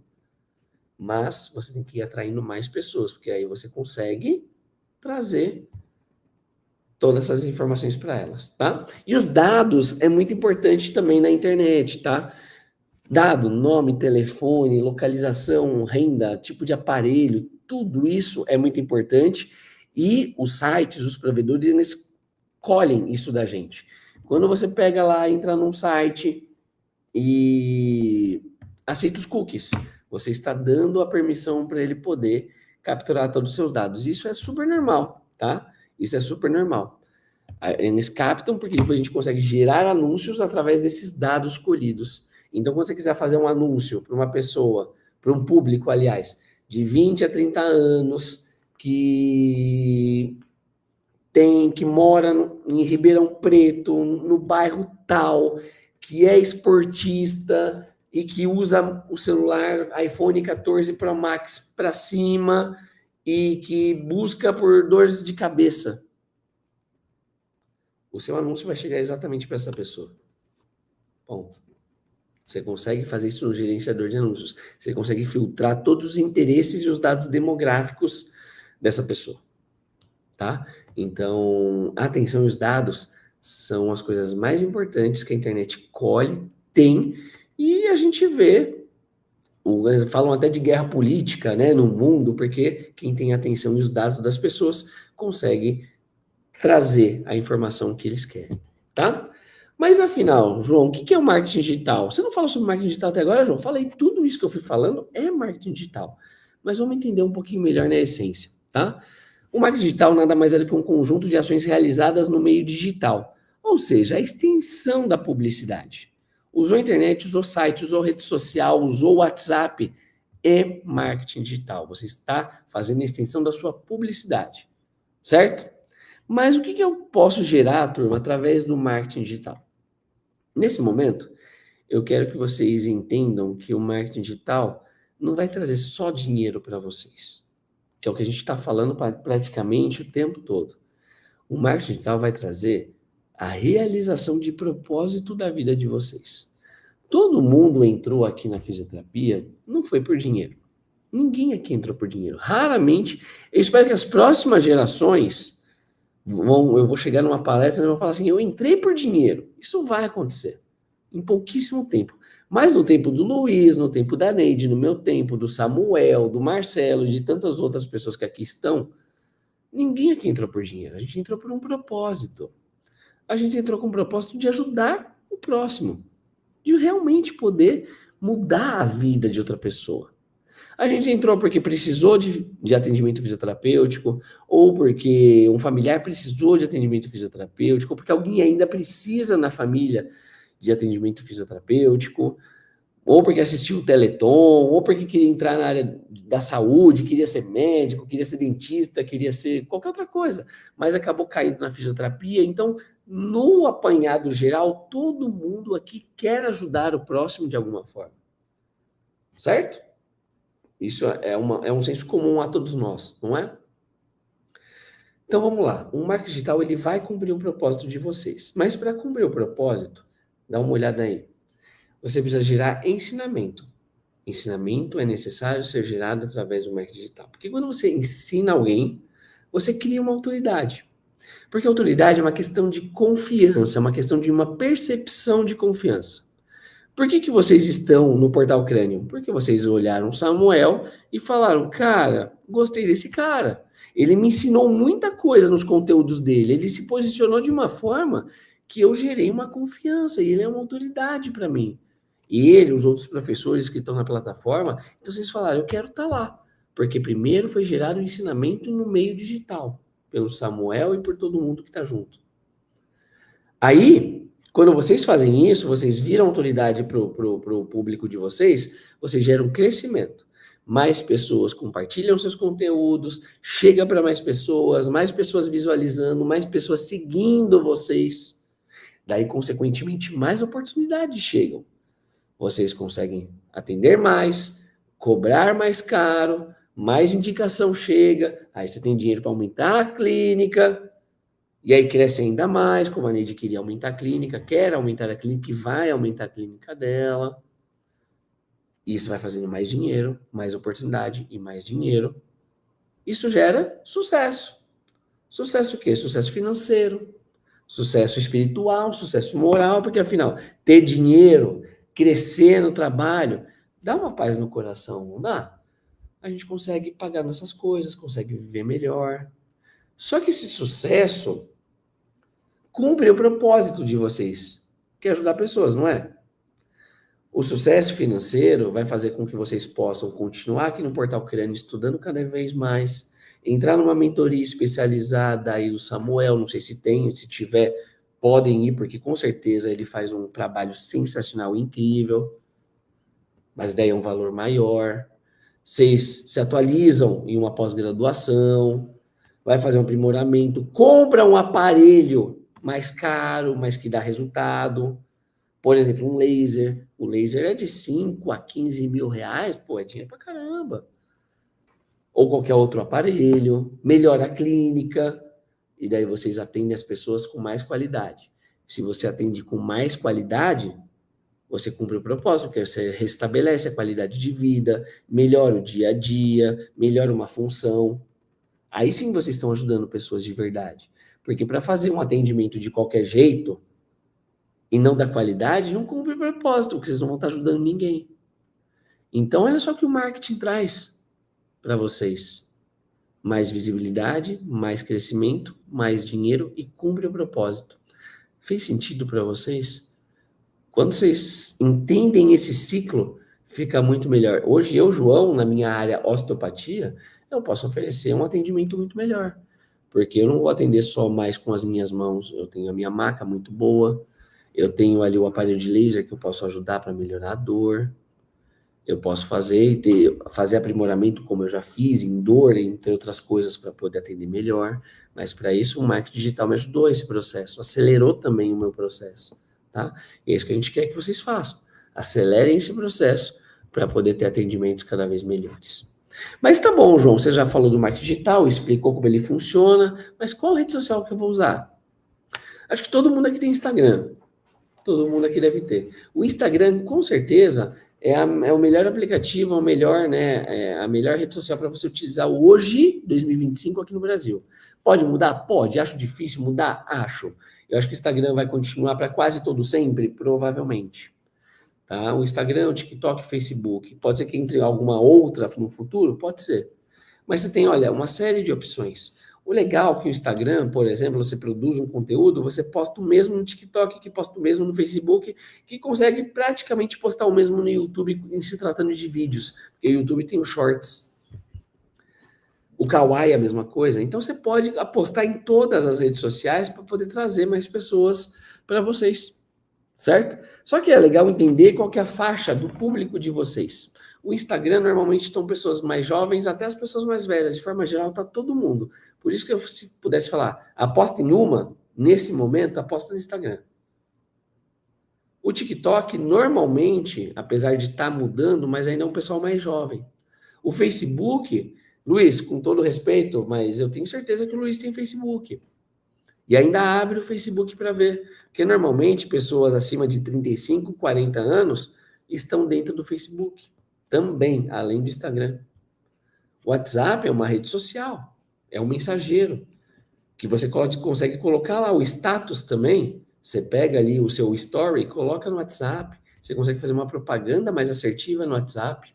Mas você tem que ir atraindo mais pessoas, porque aí você consegue trazer todas essas informações para elas, tá? E os dados é muito importante também na internet, tá? Dado, nome, telefone, localização, renda, tipo de aparelho, tudo isso é muito importante e os sites, os provedores, eles colhem isso da gente. Quando você pega lá, entra num site e aceita os cookies, você está dando a permissão para ele poder capturar todos os seus dados. Isso é super normal, tá? Isso é super normal. Eles captam porque depois a gente consegue gerar anúncios através desses dados colhidos. Então, quando você quiser fazer um anúncio para uma pessoa, para um público, aliás, de 20 a 30 anos, que mora em Ribeirão Preto, no bairro tal, que é esportista e que usa o celular iPhone 14 Pro Max para cima e que busca por dores de cabeça, o seu anúncio vai chegar exatamente para essa pessoa. Ponto. Você consegue fazer isso no gerenciador de anúncios. Você consegue filtrar todos os interesses e os dados demográficos dessa pessoa. Tá? Então, a atenção e os dados são as coisas mais importantes que a internet colhe, tem, e a gente vê Falam até de guerra política, né, no mundo, porque quem tem a atenção e os dados das pessoas consegue trazer a informação que eles querem, tá? Mas afinal, João, o que é o marketing digital? Você não falou sobre marketing digital até agora, João? Falei, tudo isso que eu fui falando é marketing digital. Mas vamos entender um pouquinho melhor na essência, tá? O marketing digital nada mais é do que um conjunto de ações realizadas no meio digital, ou seja, a extensão da publicidade. Usou a internet, usou site, usou rede social, usou o WhatsApp, é marketing digital. Você está fazendo a extensão da sua publicidade, certo? Mas o que eu posso gerar, turma, através do marketing digital? Nesse momento, eu quero que vocês entendam que o marketing digital não vai trazer só dinheiro para vocês, que é o que a gente está falando praticamente o tempo todo. O marketing digital vai trazer a realização de propósito da vida de vocês. Todo mundo entrou aqui na fisioterapia, não foi por dinheiro. Ninguém aqui entrou por dinheiro. Raramente, eu espero que as próximas gerações eu vou chegar numa palestra e vou falar assim, eu entrei por dinheiro. Isso vai acontecer em pouquíssimo tempo. Mas no tempo do Luiz, no tempo da Neide, no meu tempo, do Samuel, do Marcelo e de tantas outras pessoas que aqui estão, ninguém aqui entrou por dinheiro. A gente entrou por um propósito. A gente entrou com o propósito de ajudar o próximo, de realmente poder mudar a vida de outra pessoa. A gente entrou porque precisou de atendimento fisioterapêutico, ou porque um familiar precisou de atendimento fisioterapêutico, ou porque alguém ainda precisa na família de atendimento fisioterapêutico, ou porque assistiu o Teleton, ou porque queria entrar na área da saúde, queria ser médico, queria ser dentista, queria ser qualquer outra coisa, mas acabou caindo na fisioterapia. Então, no apanhado geral, todo mundo aqui quer ajudar o próximo de alguma forma. Certo? Isso é um senso comum a todos nós, não é? Então vamos lá. O marketing digital ele vai cumprir o propósito de vocês. Mas para cumprir o propósito, dá uma olhada aí. Você precisa gerar ensinamento. Ensinamento é necessário ser gerado através do marketing digital. Porque quando você ensina alguém, você cria uma autoridade. Porque autoridade é uma questão de confiança, é uma questão de uma percepção de confiança. Por que vocês estão no Portal Crânio? Porque vocês olharam Samuel e falaram, cara, gostei desse cara. Ele me ensinou muita coisa nos conteúdos dele. Ele se posicionou de uma forma que eu gerei uma confiança e ele é uma autoridade para mim. E ele, os outros professores que estão na plataforma, então vocês falaram, eu quero estar lá. Porque primeiro foi gerado um ensinamento no meio digital, pelo Samuel e por todo mundo que está junto. Aí, quando vocês fazem isso, vocês viram autoridade para o público de vocês, vocês geram crescimento. Mais pessoas compartilham seus conteúdos, chega para mais pessoas visualizando, mais pessoas seguindo vocês. Daí, consequentemente, mais oportunidades chegam. Vocês conseguem atender mais, cobrar mais caro, mais indicação chega, aí você tem dinheiro para aumentar a clínica. E aí cresce ainda mais, como a Neide queria aumentar a clínica, quer aumentar a clínica e vai aumentar a clínica dela. Isso vai fazendo mais dinheiro, mais oportunidade e mais dinheiro. Isso gera sucesso. Sucesso o quê? Sucesso financeiro, sucesso espiritual, sucesso moral, porque afinal, ter dinheiro, crescer no trabalho, dá uma paz no coração, não dá? A gente consegue pagar nossas coisas, consegue viver melhor. Só que esse sucesso cumpre o propósito de vocês, que é ajudar pessoas, não é? O sucesso financeiro vai fazer com que vocês possam continuar aqui no Portal Crânio estudando cada vez mais, entrar numa mentoria especializada aí do Samuel, não sei se tem, se tiver, podem ir, porque com certeza ele faz um trabalho sensacional, incrível, mas daí é um valor maior. Vocês se atualizam em uma pós-graduação, vai fazer um aprimoramento, compra um aparelho mais caro, mas que dá resultado. Por exemplo, um laser. O laser é de 5 a 15 mil reais, pô, é dinheiro pra caramba. Ou qualquer outro aparelho, melhora a clínica, e daí vocês atendem as pessoas com mais qualidade. Se você atende com mais qualidade, você cumpre o propósito, porque você restabelece a qualidade de vida, melhora o dia a dia, melhora uma função. Aí sim vocês estão ajudando pessoas de verdade. Porque para fazer um atendimento de qualquer jeito e não da qualidade, não cumpre o propósito, porque vocês não vão estar ajudando ninguém. Então, olha só o que o marketing traz para vocês. Mais visibilidade, mais crescimento, mais dinheiro e cumpre o propósito. Fez sentido para vocês? Quando vocês entendem esse ciclo, fica muito melhor. Hoje eu, João, na minha área osteopatia, eu posso oferecer um atendimento muito melhor. Porque eu não vou atender só mais com as minhas mãos. Eu tenho a minha maca muito boa. Eu tenho ali o aparelho de laser que eu posso ajudar para melhorar a dor. Eu posso fazer aprimoramento como eu já fiz, em dor, entre outras coisas, para poder atender melhor. Mas para isso o marketing digital me ajudou esse processo, acelerou também o meu processo, tá? E é isso que a gente quer que vocês façam. Acelerem esse processo para poder ter atendimentos cada vez melhores. Mas tá bom, João, você já falou do marketing digital, explicou como ele funciona, mas qual rede social que eu vou usar? Acho que todo mundo aqui tem Instagram. Todo mundo aqui deve ter. O Instagram, com certeza, é o melhor aplicativo, a melhor rede social para você utilizar hoje, 2025, aqui no Brasil. Pode mudar? Pode. Acho difícil mudar? Acho. Eu acho que o Instagram vai continuar para quase todo sempre? Provavelmente. Tá? O Instagram, o TikTok, o Facebook. Pode ser que entre alguma outra no futuro? Pode ser. Mas você tem, olha, uma série de opções. O legal é que o Instagram, por exemplo, você produz um conteúdo, você posta o mesmo no TikTok, que posta o mesmo no Facebook, que consegue praticamente postar o mesmo no YouTube em se tratando de vídeos. Porque o YouTube tem os shorts. O Kawaii é a mesma coisa. Então você pode apostar em todas as redes sociais para poder trazer mais pessoas para vocês. Certo? Só que é legal entender qual que é a faixa do público de vocês. O Instagram, normalmente, estão pessoas mais jovens, até as pessoas mais velhas. De forma geral, está todo mundo. Por isso que eu, se pudesse falar, aposta em uma, nesse momento, aposta no Instagram. O TikTok, normalmente, apesar de estar mudando, mas ainda é um pessoal mais jovem. O Facebook, Luiz, com todo respeito, mas eu tenho certeza que o Luiz tem Facebook. E ainda abre o Facebook para ver. Porque, normalmente, pessoas acima de 35, 40 anos estão dentro do Facebook. Também, além do Instagram. O WhatsApp é uma rede social, é um mensageiro, que você consegue colocar lá o status também. Você pega ali o seu story e coloca no WhatsApp. Você consegue fazer uma propaganda mais assertiva no WhatsApp,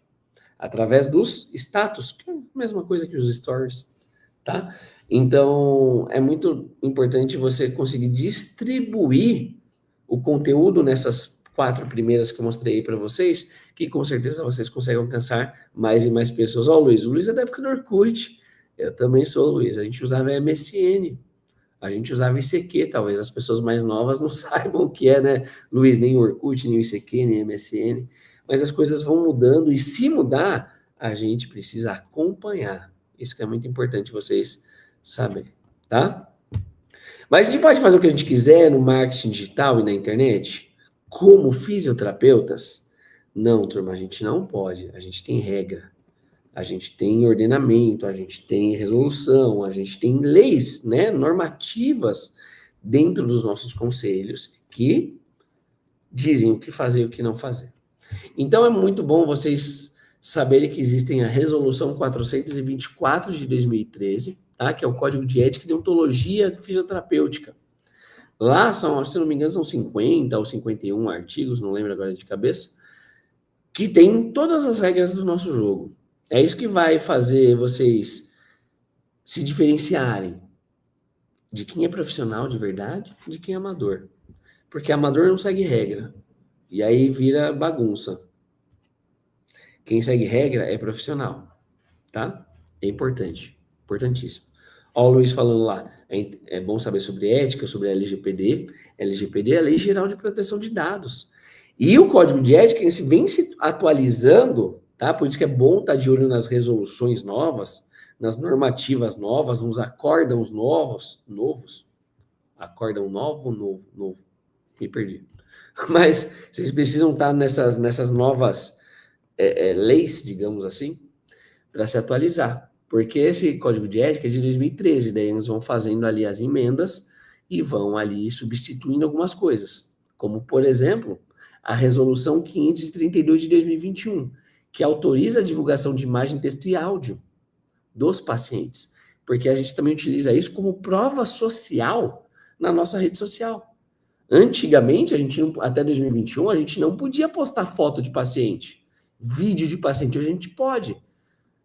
através dos status, que é a mesma coisa que os stories, tá? Então, é muito importante você conseguir distribuir o conteúdo nessas 4 primeiras que eu mostrei para vocês, que com certeza vocês conseguem alcançar mais e mais pessoas. Ó, o Luiz é da época do Orkut. Eu também sou, Luiz. A gente usava MSN. A gente usava ICQ, talvez as pessoas mais novas não saibam o que é, né, Luiz? Nem o Orkut, nem o ICQ, nem o MSN. Mas as coisas vão mudando e se mudar, a gente precisa acompanhar. Isso que é muito importante vocês saberem, tá? Mas a gente pode fazer o que a gente quiser no marketing digital e na internet? Como fisioterapeutas? Não, turma, a gente não pode. A gente tem regra. A gente tem ordenamento, a gente tem resolução, a gente tem leis, né, normativas dentro dos nossos conselhos que dizem o que fazer e o que não fazer. Então é muito bom vocês saberem que existem a Resolução 424 de 2013, tá, que é o Código de Ética e Deontologia Fisioterapêutica. Lá são, se não me engano, são 50 ou 51 artigos, não lembro agora de cabeça, que tem todas as regras do nosso jogo. É isso que vai fazer vocês se diferenciarem de quem é profissional de verdade e de quem é amador. Porque amador não segue regra. E aí vira bagunça. Quem segue regra é profissional. Tá? É importante. Importantíssimo. Ó, o Luiz falando lá. É bom saber sobre ética, sobre a LGPD. LGPD é a Lei Geral de Proteção de Dados. E o Código de Ética vem se atualizando, tá? Por isso que é bom estar de olho nas resoluções novas, nas normativas novas, nos acórdãos novos. Acórdão novo. Me perdi. Mas vocês precisam estar nessas novas leis, digamos assim, para se atualizar. Porque esse Código de Ética é de 2013, daí eles vão fazendo ali as emendas e vão ali substituindo algumas coisas. Como, por exemplo, a Resolução 532 de 2021, que autoriza a divulgação de imagem, texto e áudio dos pacientes. Porque a gente também utiliza isso como prova social na nossa rede social. Antigamente, até 2021, a gente não podia postar foto de paciente. vídeo de paciente? Hoje a gente pode.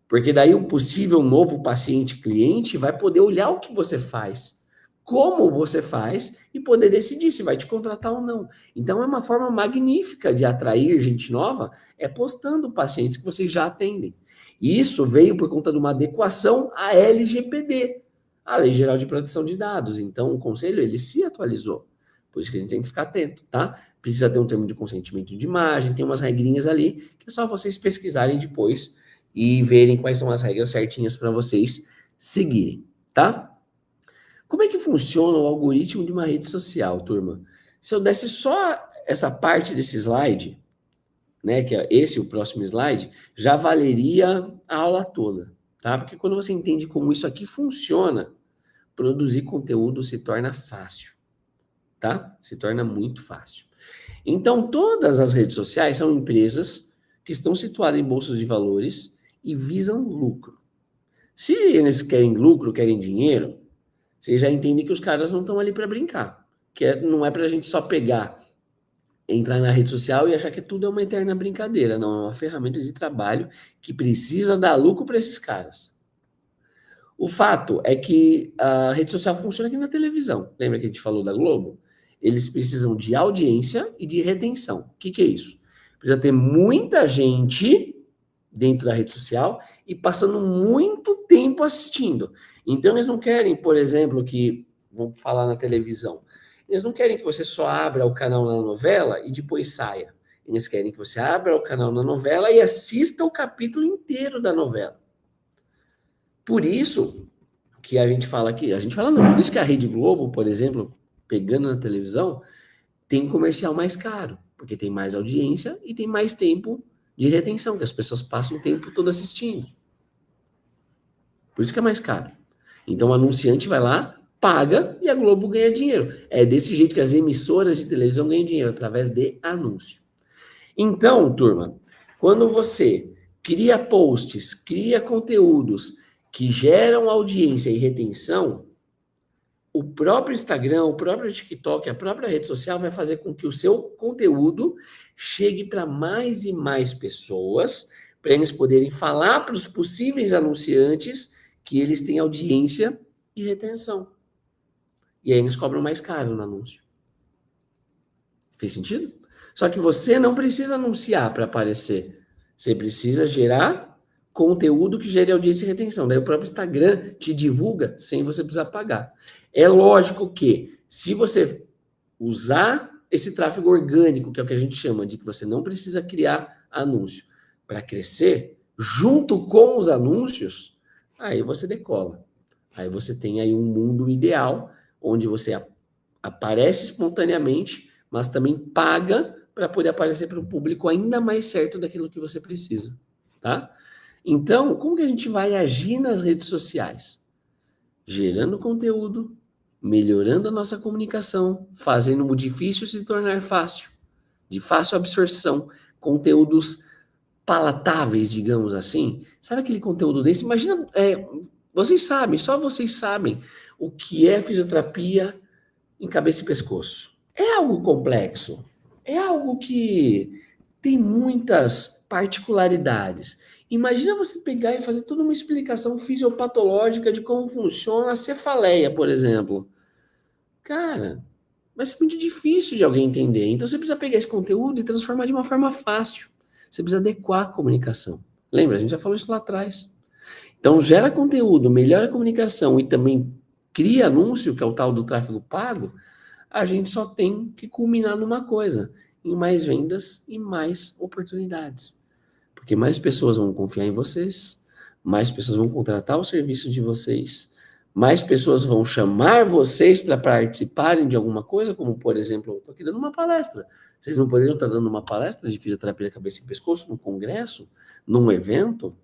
Porque daí o possível novo paciente cliente vai poder olhar o que você faz, como você faz e poder decidir se vai te contratar ou não. Então é uma forma magnífica de atrair gente nova, é postando pacientes que vocês já atendem. E isso veio por conta de uma adequação à LGPD, a Lei Geral de Proteção de Dados. Então o conselho ele se atualizou. Por isso que a gente tem que ficar atento, tá? Precisa ter um termo de consentimento de imagem, tem umas regrinhas ali que é só vocês pesquisarem depois e verem quais são as regras certinhas para vocês seguirem, tá? Como é que funciona o algoritmo de uma rede social, turma? Se eu desse só essa parte desse slide, né, que é esse o próximo slide, já valeria a aula toda, tá? Porque quando você entende como isso aqui funciona, produzir conteúdo se torna fácil, tá? Se torna muito fácil. Então, todas as redes sociais são empresas que estão situadas em bolsas de valores e visam lucro. Se eles querem lucro, querem dinheiro, vocês já entendem que os caras não estão ali para brincar. Não é para a gente só pegar, entrar na rede social e achar que tudo é uma eterna brincadeira. Não, é uma ferramenta de trabalho que precisa dar lucro para esses caras. O fato é que a rede social funciona aqui na televisão. Lembra que a gente falou da Globo? Eles precisam de audiência e de retenção. O que é isso? Precisa ter muita gente dentro da rede social e passando muito tempo assistindo. Então, eles não querem, por exemplo, que, vamos falar na televisão, eles não querem que você só abra o canal na novela e depois saia. Eles querem que você abra o canal na novela e assista o capítulo inteiro da novela. Por isso que a gente fala aqui, por isso que a Rede Globo, por exemplo, pegando na televisão, tem comercial mais caro, porque tem mais audiência e tem mais tempo de retenção, que as pessoas passam o tempo todo assistindo. Por isso que é mais caro. Então o anunciante vai lá, paga e a Globo ganha dinheiro. É desse jeito que as emissoras de televisão ganham dinheiro, através de anúncio. Então, turma, quando você cria posts, cria conteúdos que geram audiência e retenção, o próprio Instagram, o próprio TikTok, a própria rede social vai fazer com que o seu conteúdo chegue para mais e mais pessoas, para eles poderem falar para os possíveis anunciantes que eles têm audiência e retenção. E aí eles cobram mais caro no anúncio. Fez sentido? Só que você não precisa anunciar para aparecer. Você precisa gerar conteúdo que gere audiência e retenção. Daí o próprio Instagram te divulga sem você precisar pagar. É lógico que, se você usar esse tráfego orgânico, que é o que a gente chama de que você não precisa criar anúncio para crescer, junto com os anúncios, aí você decola. Aí você tem aí um mundo ideal, onde você aparece espontaneamente, mas também paga para poder aparecer para um público ainda mais certo daquilo que você precisa, tá? Então, como que a gente vai agir nas redes sociais? Gerando conteúdo, melhorando a nossa comunicação, fazendo o difícil se tornar fácil, de fácil absorção, conteúdos palatáveis, digamos assim. Sabe aquele conteúdo desse? Imagina, vocês sabem, só vocês sabem o que é fisioterapia em cabeça e pescoço. É algo complexo, é algo que tem muitas particularidades. Imagina você pegar e fazer toda uma explicação fisiopatológica de como funciona a cefaleia, por exemplo. Cara, vai ser muito difícil de alguém entender. Então você precisa pegar esse conteúdo e transformar de uma forma fácil. Você precisa adequar a comunicação. Lembra? A gente já falou isso lá atrás. Então gera conteúdo, melhora a comunicação e também cria anúncio, que é o tal do tráfego pago. A gente só tem que culminar numa coisa: em mais vendas e mais oportunidades. Porque mais pessoas vão confiar em vocês, mais pessoas vão contratar o serviço de vocês, mais pessoas vão chamar vocês para participarem de alguma coisa, como, por exemplo, eu estou aqui dando uma palestra. Vocês não poderiam estar dando uma palestra de fisioterapia da cabeça e pescoço num congresso, num evento,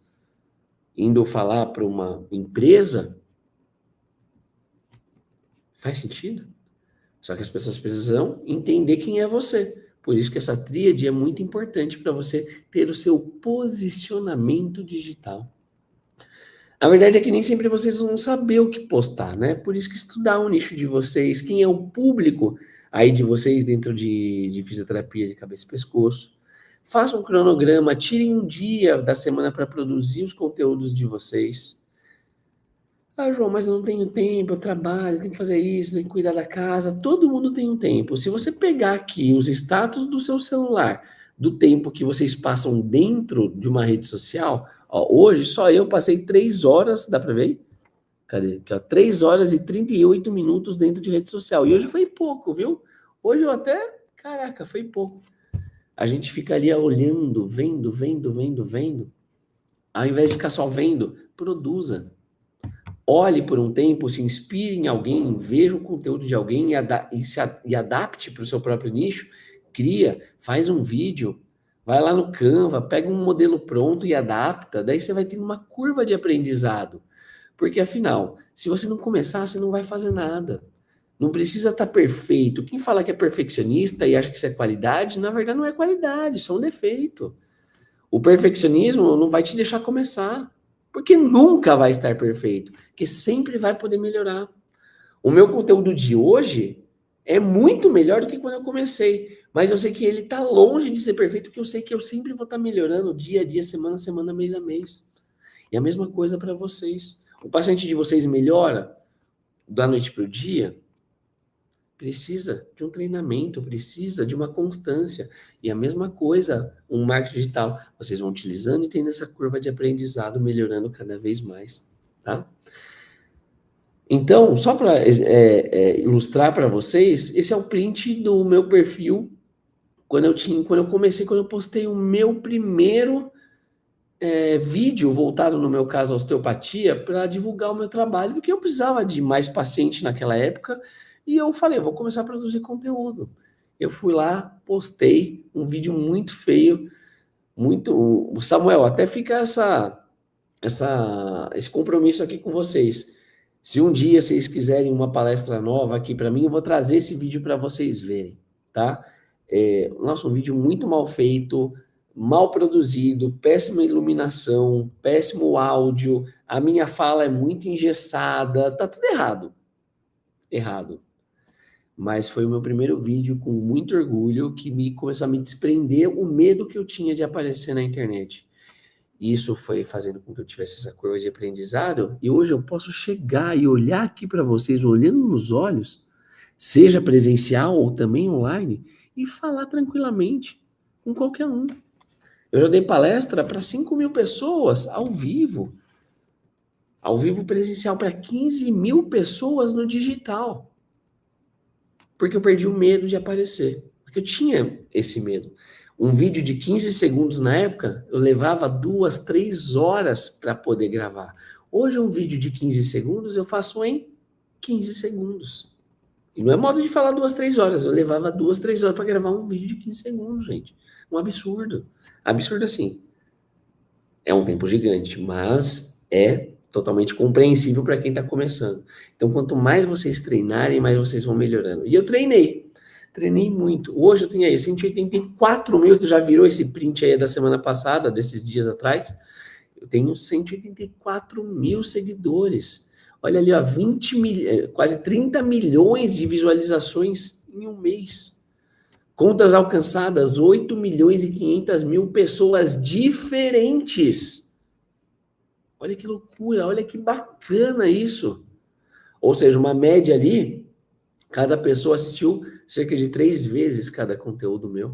indo falar para uma empresa? Faz sentido? Só que as pessoas precisam entender quem é você. Por isso que essa tríade é muito importante para você ter o seu posicionamento digital. A verdade é que nem sempre vocês vão saber o que postar, né? Por isso que estudar o nicho de vocês, quem é o público aí de vocês dentro de fisioterapia de cabeça e pescoço, Façam um cronograma, tirem um dia da semana para produzir os conteúdos de vocês. Ah, João, mas eu não tenho tempo, eu trabalho, tenho que fazer isso, tenho que cuidar da casa. Todo mundo tem um tempo. Se você pegar aqui os status do seu celular, do tempo que vocês passam dentro de uma rede social, ó, hoje só eu passei 3 horas, dá para ver? Cadê? Aqui, ó, 3 horas e 38 minutos dentro de rede social. E hoje foi pouco, viu? Hoje eu até, caraca, foi pouco. A gente fica ali olhando, vendo. Ao invés de ficar só vendo, produza. Olhe por um tempo, se inspire em alguém, veja o conteúdo de alguém e adapte para o seu próprio nicho, cria, faz um vídeo, vai lá no Canva, pega um modelo pronto e adapta, daí você vai ter uma curva de aprendizado. Porque afinal, se você não começar, você não vai fazer nada. Não precisa estar perfeito. Quem fala que é perfeccionista e acha que isso é qualidade, na verdade não é qualidade, isso é um defeito. O perfeccionismo não vai te deixar começar, porque nunca vai estar perfeito, porque sempre vai poder melhorar. O meu conteúdo de hoje é muito melhor do que quando eu comecei, mas eu sei que ele está longe de ser perfeito, porque eu sei que eu sempre vou estar melhorando dia a dia, semana a semana, mês a mês. E a mesma coisa para vocês. O paciente de vocês melhora da noite para o dia? Precisa de um treinamento, precisa de uma constância. E a mesma coisa, um marketing digital. Vocês vão utilizando e tendo essa curva de aprendizado melhorando cada vez mais, tá? Então, só para ilustrar para vocês, esse é o print do meu perfil quando eu postei o meu primeiro vídeo voltado, no meu caso, à osteopatia, para divulgar o meu trabalho, porque eu precisava de mais paciente naquela época, e eu falei, vou começar a produzir conteúdo. Eu fui lá, postei um vídeo muito feio, muito... Samuel, até fica esse compromisso aqui com vocês. Se um dia vocês quiserem uma palestra nova aqui para mim, eu vou trazer esse vídeo para vocês verem, tá? Nossa, um vídeo muito mal feito, mal produzido, péssima iluminação, péssimo áudio, a minha fala é muito engessada, tá tudo errado. Errado. Mas foi o meu primeiro vídeo com muito orgulho que começou a me desprender o medo que eu tinha de aparecer na internet. Isso foi fazendo com que eu tivesse essa curva de aprendizado e hoje eu posso chegar e olhar aqui para vocês, olhando nos olhos, seja presencial ou também online, e falar tranquilamente com qualquer um. Eu já dei palestra para 5.000 pessoas ao vivo presencial para 15.000 pessoas no digital, porque eu perdi o medo de aparecer, porque eu tinha esse medo. Um vídeo de 15 segundos na época, eu levava 2, 3 horas para poder gravar. Hoje, um vídeo de 15 segundos eu faço em 15 segundos. E não é modo de falar 2, 3 horas. Eu levava 2, 3 horas para gravar um vídeo de 15 segundos, gente. Um absurdo. Absurdo assim. É um tempo gigante, mas é totalmente compreensível para quem está começando. Então, quanto mais vocês treinarem, mais vocês vão melhorando. E eu treinei muito. Hoje eu tenho aí 184 mil, que já virou esse print aí da semana passada, desses dias atrás. Eu tenho 184 mil seguidores. Olha ali, ó, quase 30 milhões de visualizações em um mês. Contas alcançadas, 8 milhões e 500 mil pessoas diferentes. Olha que loucura, olha que bacana isso. Ou seja, uma média ali, cada pessoa assistiu cerca de 3 vezes cada conteúdo meu.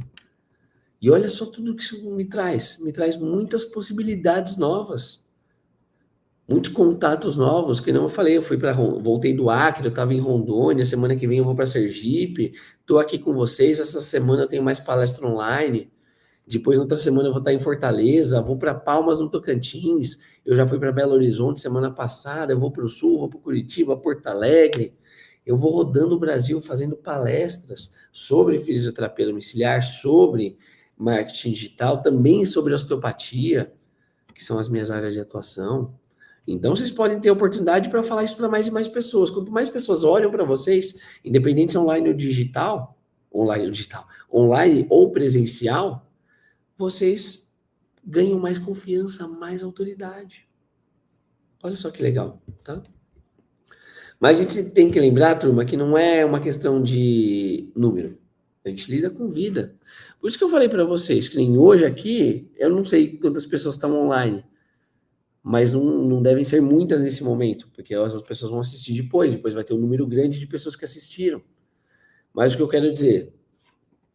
E olha só tudo que isso me traz. Me traz muitas possibilidades novas. Muitos contatos novos, que não eu falei, voltei do Acre, eu estava em Rondônia, semana que vem eu vou para Sergipe, estou aqui com vocês, essa semana eu tenho mais palestra online, depois na outra semana eu vou estar em Fortaleza, vou para Palmas no Tocantins, eu já fui para Belo Horizonte semana passada, eu vou para o Sul, vou para Curitiba, Porto Alegre, eu vou rodando o Brasil fazendo palestras sobre fisioterapia domiciliar, sobre marketing digital, também sobre osteopatia, que são as minhas áreas de atuação. Então, vocês podem ter oportunidade para falar isso para mais e mais pessoas. Quanto mais pessoas olham para vocês, independente se é online ou presencial, vocês ganham mais confiança, mais autoridade. Olha só que legal, tá? Mas a gente tem que lembrar, turma, que não é uma questão de número. A gente lida com vida. Por isso que eu falei para vocês, que nem hoje aqui, eu não sei quantas pessoas estão online, mas não devem ser muitas nesse momento, porque essas pessoas vão assistir depois vai ter um número grande de pessoas que assistiram. Mas o que eu quero dizer,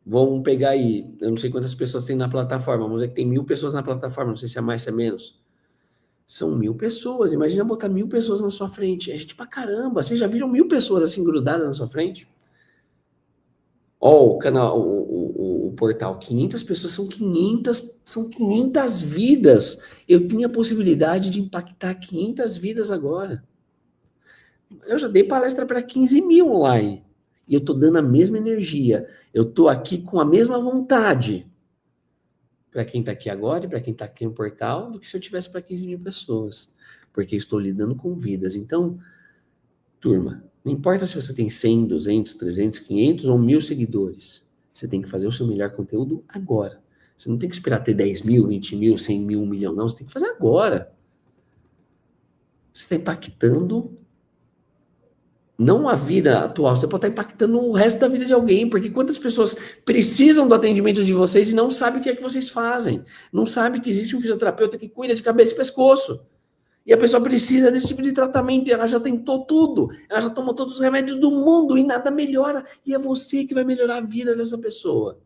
vamos pegar aí, eu não sei quantas pessoas tem na plataforma, vamos dizer que tem 1.000 pessoas na plataforma, não sei se é mais, se é menos. São 1.000 pessoas, imagina botar 1.000 pessoas na sua frente, é gente pra caramba, vocês já viram 1.000 pessoas assim grudadas na sua frente? Ó, o canal, o portal, 500 pessoas, são 500 vidas. Eu tinha a possibilidade de impactar 500 vidas agora. Eu já dei palestra para 15.000 online. E eu tô dando a mesma energia. Eu tô aqui com a mesma vontade para quem tá aqui agora e para quem tá aqui no portal do que se eu tivesse para 15.000 pessoas. Porque eu estou lidando com vidas. Então, turma, não importa se você tem 100, 200, 300, 500 ou 1.000 seguidores. Você tem que fazer o seu melhor conteúdo agora. Você não tem que esperar ter 10.000, 20.000, 100.000, 1 milhão, não. Você tem que fazer agora. Você está impactando não a vida atual, você pode estar impactando o resto da vida de alguém, porque quantas pessoas precisam do atendimento de vocês e não sabem o que é que vocês fazem. Não sabem que existe um fisioterapeuta que cuida de cabeça e pescoço. E a pessoa precisa desse tipo de tratamento, e ela já tentou tudo, ela já tomou todos os remédios do mundo e nada melhora, e é você que vai melhorar a vida dessa pessoa.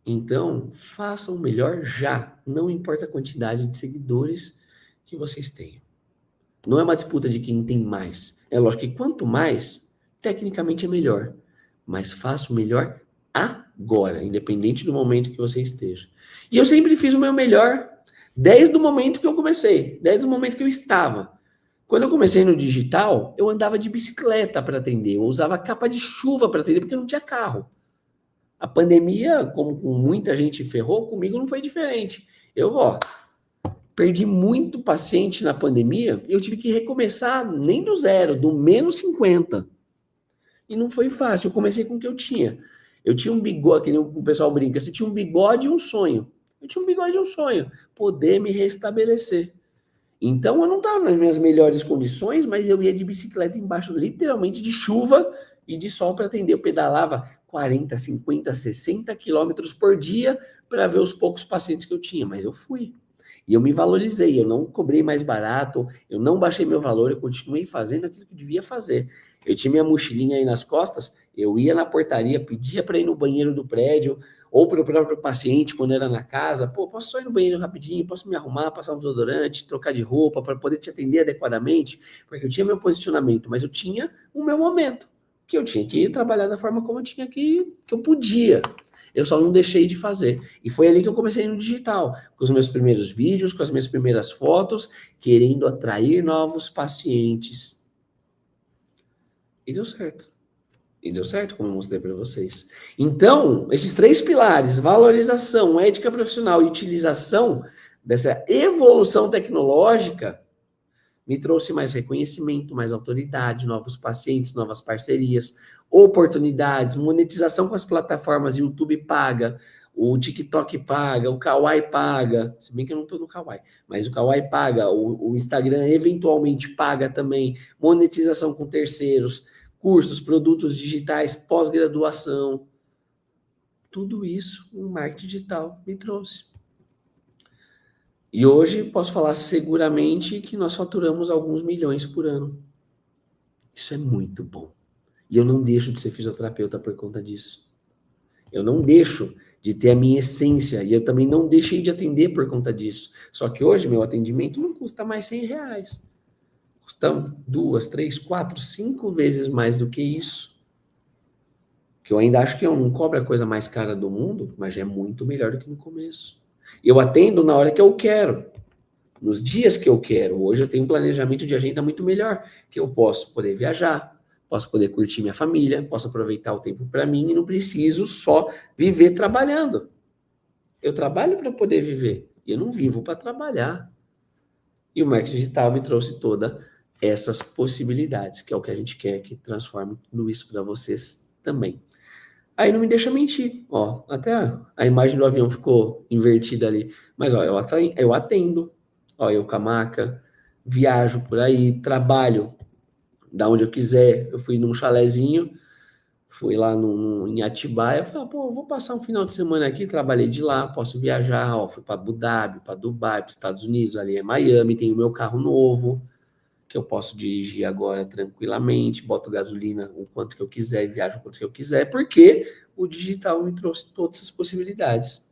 Então, façam o melhor já, não importa a quantidade de seguidores que vocês tenham. Não é uma disputa de quem tem mais. É lógico que quanto mais, tecnicamente é melhor, mas faça o melhor agora, independente do momento que você esteja. E eu sempre fiz o meu melhor desde o momento que eu comecei, desde o momento que eu estava. Quando eu comecei no digital, eu andava de bicicleta para atender, eu usava capa de chuva para atender, porque eu não tinha carro. A pandemia, como muita gente ferrou, comigo não foi diferente. Eu, perdi muito paciente na pandemia, eu tive que recomeçar nem do zero, do menos 50. E não foi fácil, eu comecei com o que eu tinha. Eu tinha um bigode, que o pessoal brinca, você tinha um bigode e um sonho. Eu tinha um bigode e um sonho, poder me restabelecer. Então, eu não estava nas minhas melhores condições, mas eu ia de bicicleta embaixo, literalmente, de chuva e de sol para atender. Eu pedalava 40, 50, 60 quilômetros por dia para ver os poucos pacientes que eu tinha, mas eu fui. E eu me valorizei, eu não cobrei mais barato, eu não baixei meu valor, eu continuei fazendo aquilo que eu devia fazer. Eu tinha minha mochilinha aí nas costas, eu ia na portaria, pedia para ir no banheiro do prédio, ou para o próprio paciente, quando era na casa, posso só ir no banheiro rapidinho, posso me arrumar, passar um desodorante, trocar de roupa, para poder te atender adequadamente, porque eu tinha meu posicionamento, mas eu tinha o meu momento, que eu tinha que trabalhar da forma como eu tinha que eu podia. Eu só não deixei de fazer. E foi ali que eu comecei no digital, com os meus primeiros vídeos, com as minhas primeiras fotos, querendo atrair novos pacientes. E deu certo. E deu certo, como eu mostrei para vocês. Então, esses 3 pilares, valorização, ética profissional e utilização dessa evolução tecnológica, me trouxe mais reconhecimento, mais autoridade, novos pacientes, novas parcerias, oportunidades, monetização com as plataformas. YouTube paga, o TikTok paga, o Kawaii paga, se bem que eu não estou no Kawaii, mas o Kawaii paga, o Instagram eventualmente paga também, monetização com terceiros, cursos, produtos digitais, pós-graduação, tudo isso o marketing digital me trouxe. E hoje posso falar seguramente que nós faturamos alguns milhões por ano. Isso é muito bom. E eu não deixo de ser fisioterapeuta por conta disso. Eu não deixo de ter a minha essência. E eu também não deixei de atender por conta disso. Só que hoje meu atendimento não custa mais R$100. Custa 2, 3, 4, 5 vezes mais do que isso. Que eu ainda acho que eu não cobro a coisa mais cara do mundo, mas já é muito melhor do que no começo. E eu atendo na hora que eu quero, nos dias que eu quero. Hoje eu tenho um planejamento de agenda muito melhor, que eu posso poder viajar, posso poder curtir minha família, posso aproveitar o tempo para mim e não preciso só viver trabalhando. Eu trabalho para poder viver, e eu não vivo para trabalhar. E o marketing digital me trouxe todas essas possibilidades, que é o que a gente quer que transforme tudo isso para vocês também. Aí não me deixa mentir, até a imagem do avião ficou invertida ali, mas eu atendo, eu com a maca, viajo por aí, trabalho da onde eu quiser. Eu fui num chalezinho, Fui lá em Atibaia, falei, pô, vou passar um final de semana aqui, trabalhei de lá, posso viajar, ó, fui para Abu Dhabi, para Dubai, para os Estados Unidos, ali é Miami, tenho meu carro novo, que eu posso dirigir agora tranquilamente, boto gasolina o quanto que eu quiser e viajo o quanto que eu quiser, porque o digital me trouxe todas essas possibilidades.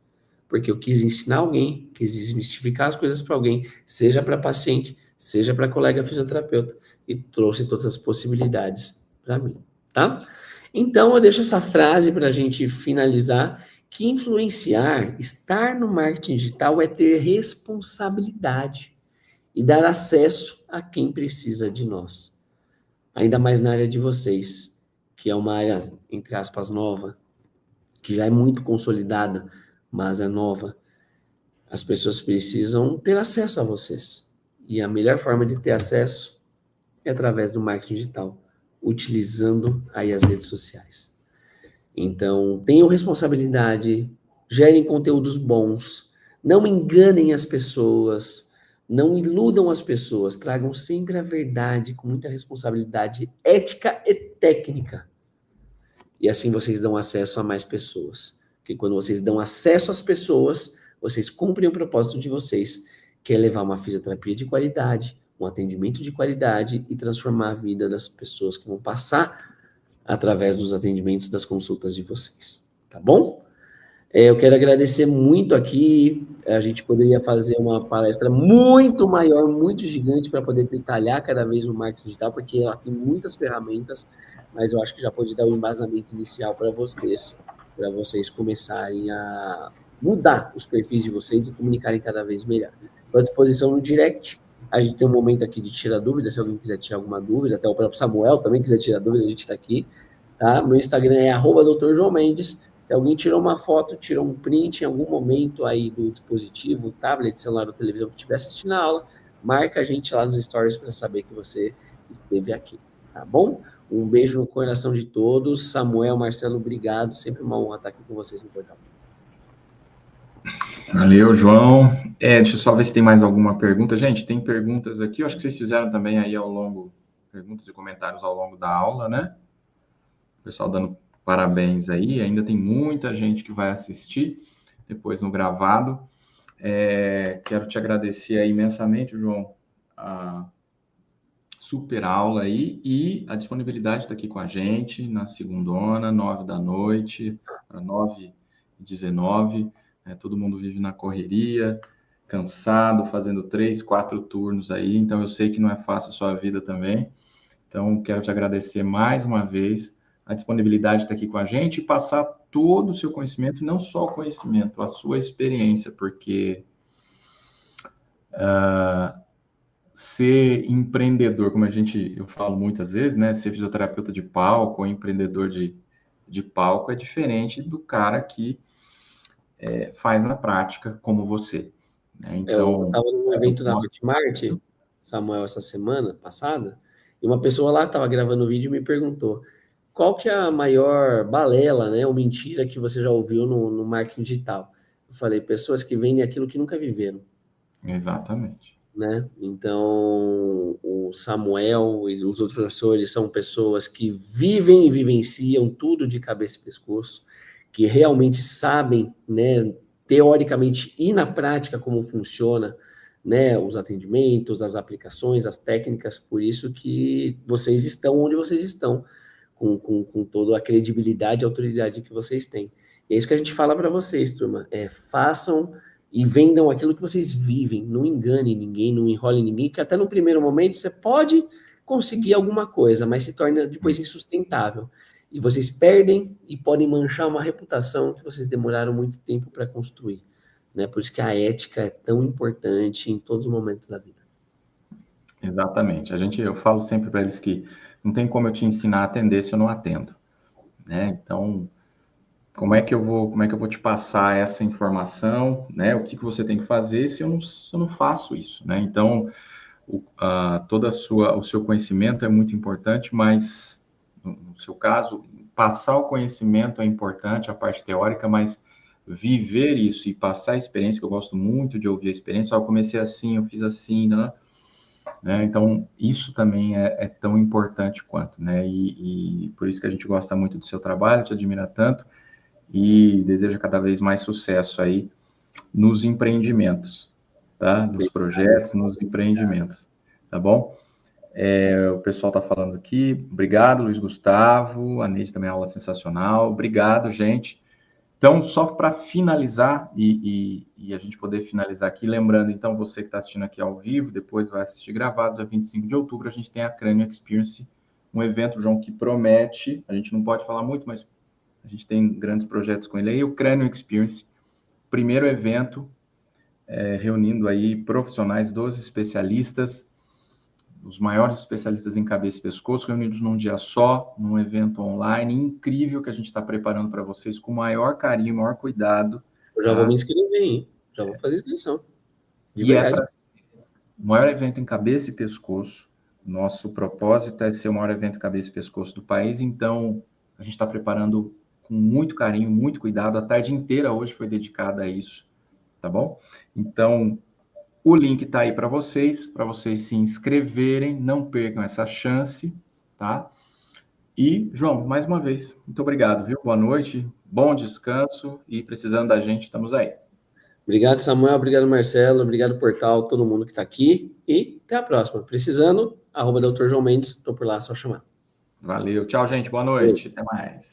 Porque eu quis ensinar alguém, quis desmistificar as coisas para alguém, seja para paciente, seja para colega fisioterapeuta, e trouxe todas as possibilidades para mim, tá? Então, eu deixo essa frase para a gente finalizar, que influenciar, estar no marketing digital é ter responsabilidade e dar acesso a quem precisa de nós. Ainda mais na área de vocês, que é uma área, entre aspas, nova, que já é muito consolidada, mas é nova. As pessoas precisam ter acesso a vocês. E a melhor forma de ter acesso é através do marketing digital, utilizando aí as redes sociais. Então, tenham responsabilidade, gerem conteúdos bons, não enganem as pessoas, não iludam as pessoas, tragam sempre a verdade com muita responsabilidade ética e técnica. E assim vocês dão acesso a mais pessoas. Porque quando vocês dão acesso às pessoas, vocês cumprem o propósito de vocês, que é levar uma fisioterapia de qualidade, um atendimento de qualidade e transformar a vida das pessoas que vão passar através dos atendimentos, das consultas de vocês. Tá bom? Eu quero agradecer muito aqui. A gente poderia fazer uma palestra muito maior, muito gigante, para poder detalhar cada vez o marketing digital, porque ela tem muitas ferramentas, mas eu acho que já pode dar um embasamento inicial para vocês começarem a mudar os perfis de vocês e comunicarem cada vez melhor. Estou à disposição no direct. A gente tem um momento aqui de tirar dúvida, se alguém quiser tirar alguma dúvida, até o próprio Samuel também quiser tirar dúvida, a gente está aqui. Tá? Meu Instagram é @Dr. João Mendes. Se alguém tirou uma foto, tirou um print em algum momento aí do dispositivo, tablet, celular ou televisão que estiver assistindo a aula, marca a gente lá nos stories para saber que você esteve aqui, tá bom? Um beijo no coração de todos. Samuel, Marcelo, obrigado. Sempre uma honra estar aqui com vocês no portal. Valeu, João. Deixa eu só ver se tem mais alguma pergunta. Gente, tem perguntas aqui. Eu acho que vocês fizeram também aí ao longo, perguntas e comentários ao longo da aula, né? O pessoal dando parabéns aí. Ainda tem muita gente que vai assistir depois no gravado. Quero te agradecer aí imensamente, João, a super aula aí e a disponibilidade de estar aqui com a gente na segundona, 9 da noite, para 9h19. Todo mundo vive na correria, cansado, fazendo 3, 4 turnos aí, então eu sei que não é fácil a sua vida também. Então, quero te agradecer mais uma vez a disponibilidade de estar aqui com a gente e passar todo o seu conhecimento, não só o conhecimento, a sua experiência, porque ser empreendedor, como eu falo muitas vezes, né? Ser fisioterapeuta de palco ou empreendedor de palco é diferente do cara que faz na prática, como você. Né? Então, eu estava num evento da Hotmart, Samuel, essa semana passada, e uma pessoa lá estava gravando o vídeo e me perguntou qual que é a maior balela, né, ou mentira que você já ouviu no marketing digital. Eu falei, pessoas que vendem aquilo que nunca viveram. Exatamente. Né? Então, o Samuel e os outros professores são pessoas que vivem e vivenciam tudo de cabeça e pescoço, que realmente sabem, né, teoricamente e na prática como funciona, né, os atendimentos, as aplicações, as técnicas, por isso que vocês estão onde vocês estão, com toda a credibilidade e autoridade que vocês têm. E é isso que a gente fala para vocês, turma, façam e vendam aquilo que vocês vivem, não engane ninguém, não enrole ninguém, que até no primeiro momento você pode conseguir alguma coisa, mas se torna depois insustentável. E vocês perdem e podem manchar uma reputação que vocês demoraram muito tempo para construir. Né? Por isso que a ética é tão importante em todos os momentos da vida. Exatamente. Eu falo sempre para eles que não tem como eu te ensinar a atender se eu não atendo. Né? Então, como é que eu vou te passar essa informação, né? O que você tem que fazer se eu não faço isso, né? Então, o seu conhecimento é muito importante, mas no seu caso, passar o conhecimento é importante, a parte teórica, mas viver isso e passar a experiência, que eu gosto muito de ouvir a experiência, eu comecei assim, eu fiz assim, né? né? Então, isso também é tão importante quanto, né? E por isso que a gente gosta muito do seu trabalho, te admira tanto e deseja cada vez mais sucesso aí nos empreendimentos, tá? Nos projetos, nos empreendimentos, tá bom? O pessoal está falando aqui. Obrigado, Luiz Gustavo. A Neide também, aula sensacional. Obrigado, gente. Então, só para finalizar e a gente poder finalizar aqui, lembrando, então, você que está assistindo aqui ao vivo, depois vai assistir gravado, dia 25 de outubro, a gente tem a Crânio Experience, um evento, João, que promete, a gente não pode falar muito, mas a gente tem grandes projetos com ele aí, o Crânio Experience, primeiro evento, reunindo aí profissionais, 12 especialistas, os maiores especialistas em cabeça e pescoço, reunidos num dia só, num evento online incrível que a gente está preparando para vocês com o maior carinho, maior cuidado. Eu já vou me inscrever, hein? Já vou fazer inscrição. De E verdade. o maior evento em cabeça e pescoço. Nosso propósito é ser o maior evento em cabeça e pescoço do país, então a gente está preparando com muito carinho, muito cuidado. A tarde inteira hoje foi dedicada a isso, tá bom? Então, o link está aí para vocês se inscreverem, não percam essa chance, tá? E, João, mais uma vez, muito obrigado, viu? Boa noite, bom descanso e precisando da gente, estamos aí. Obrigado, Samuel. Obrigado, Marcelo. Obrigado, Portal, todo mundo que está aqui. E até a próxima. Precisando, @Dr. João Mendes. Estou por lá, é só chamar. Valeu, tchau, gente, boa noite, até mais.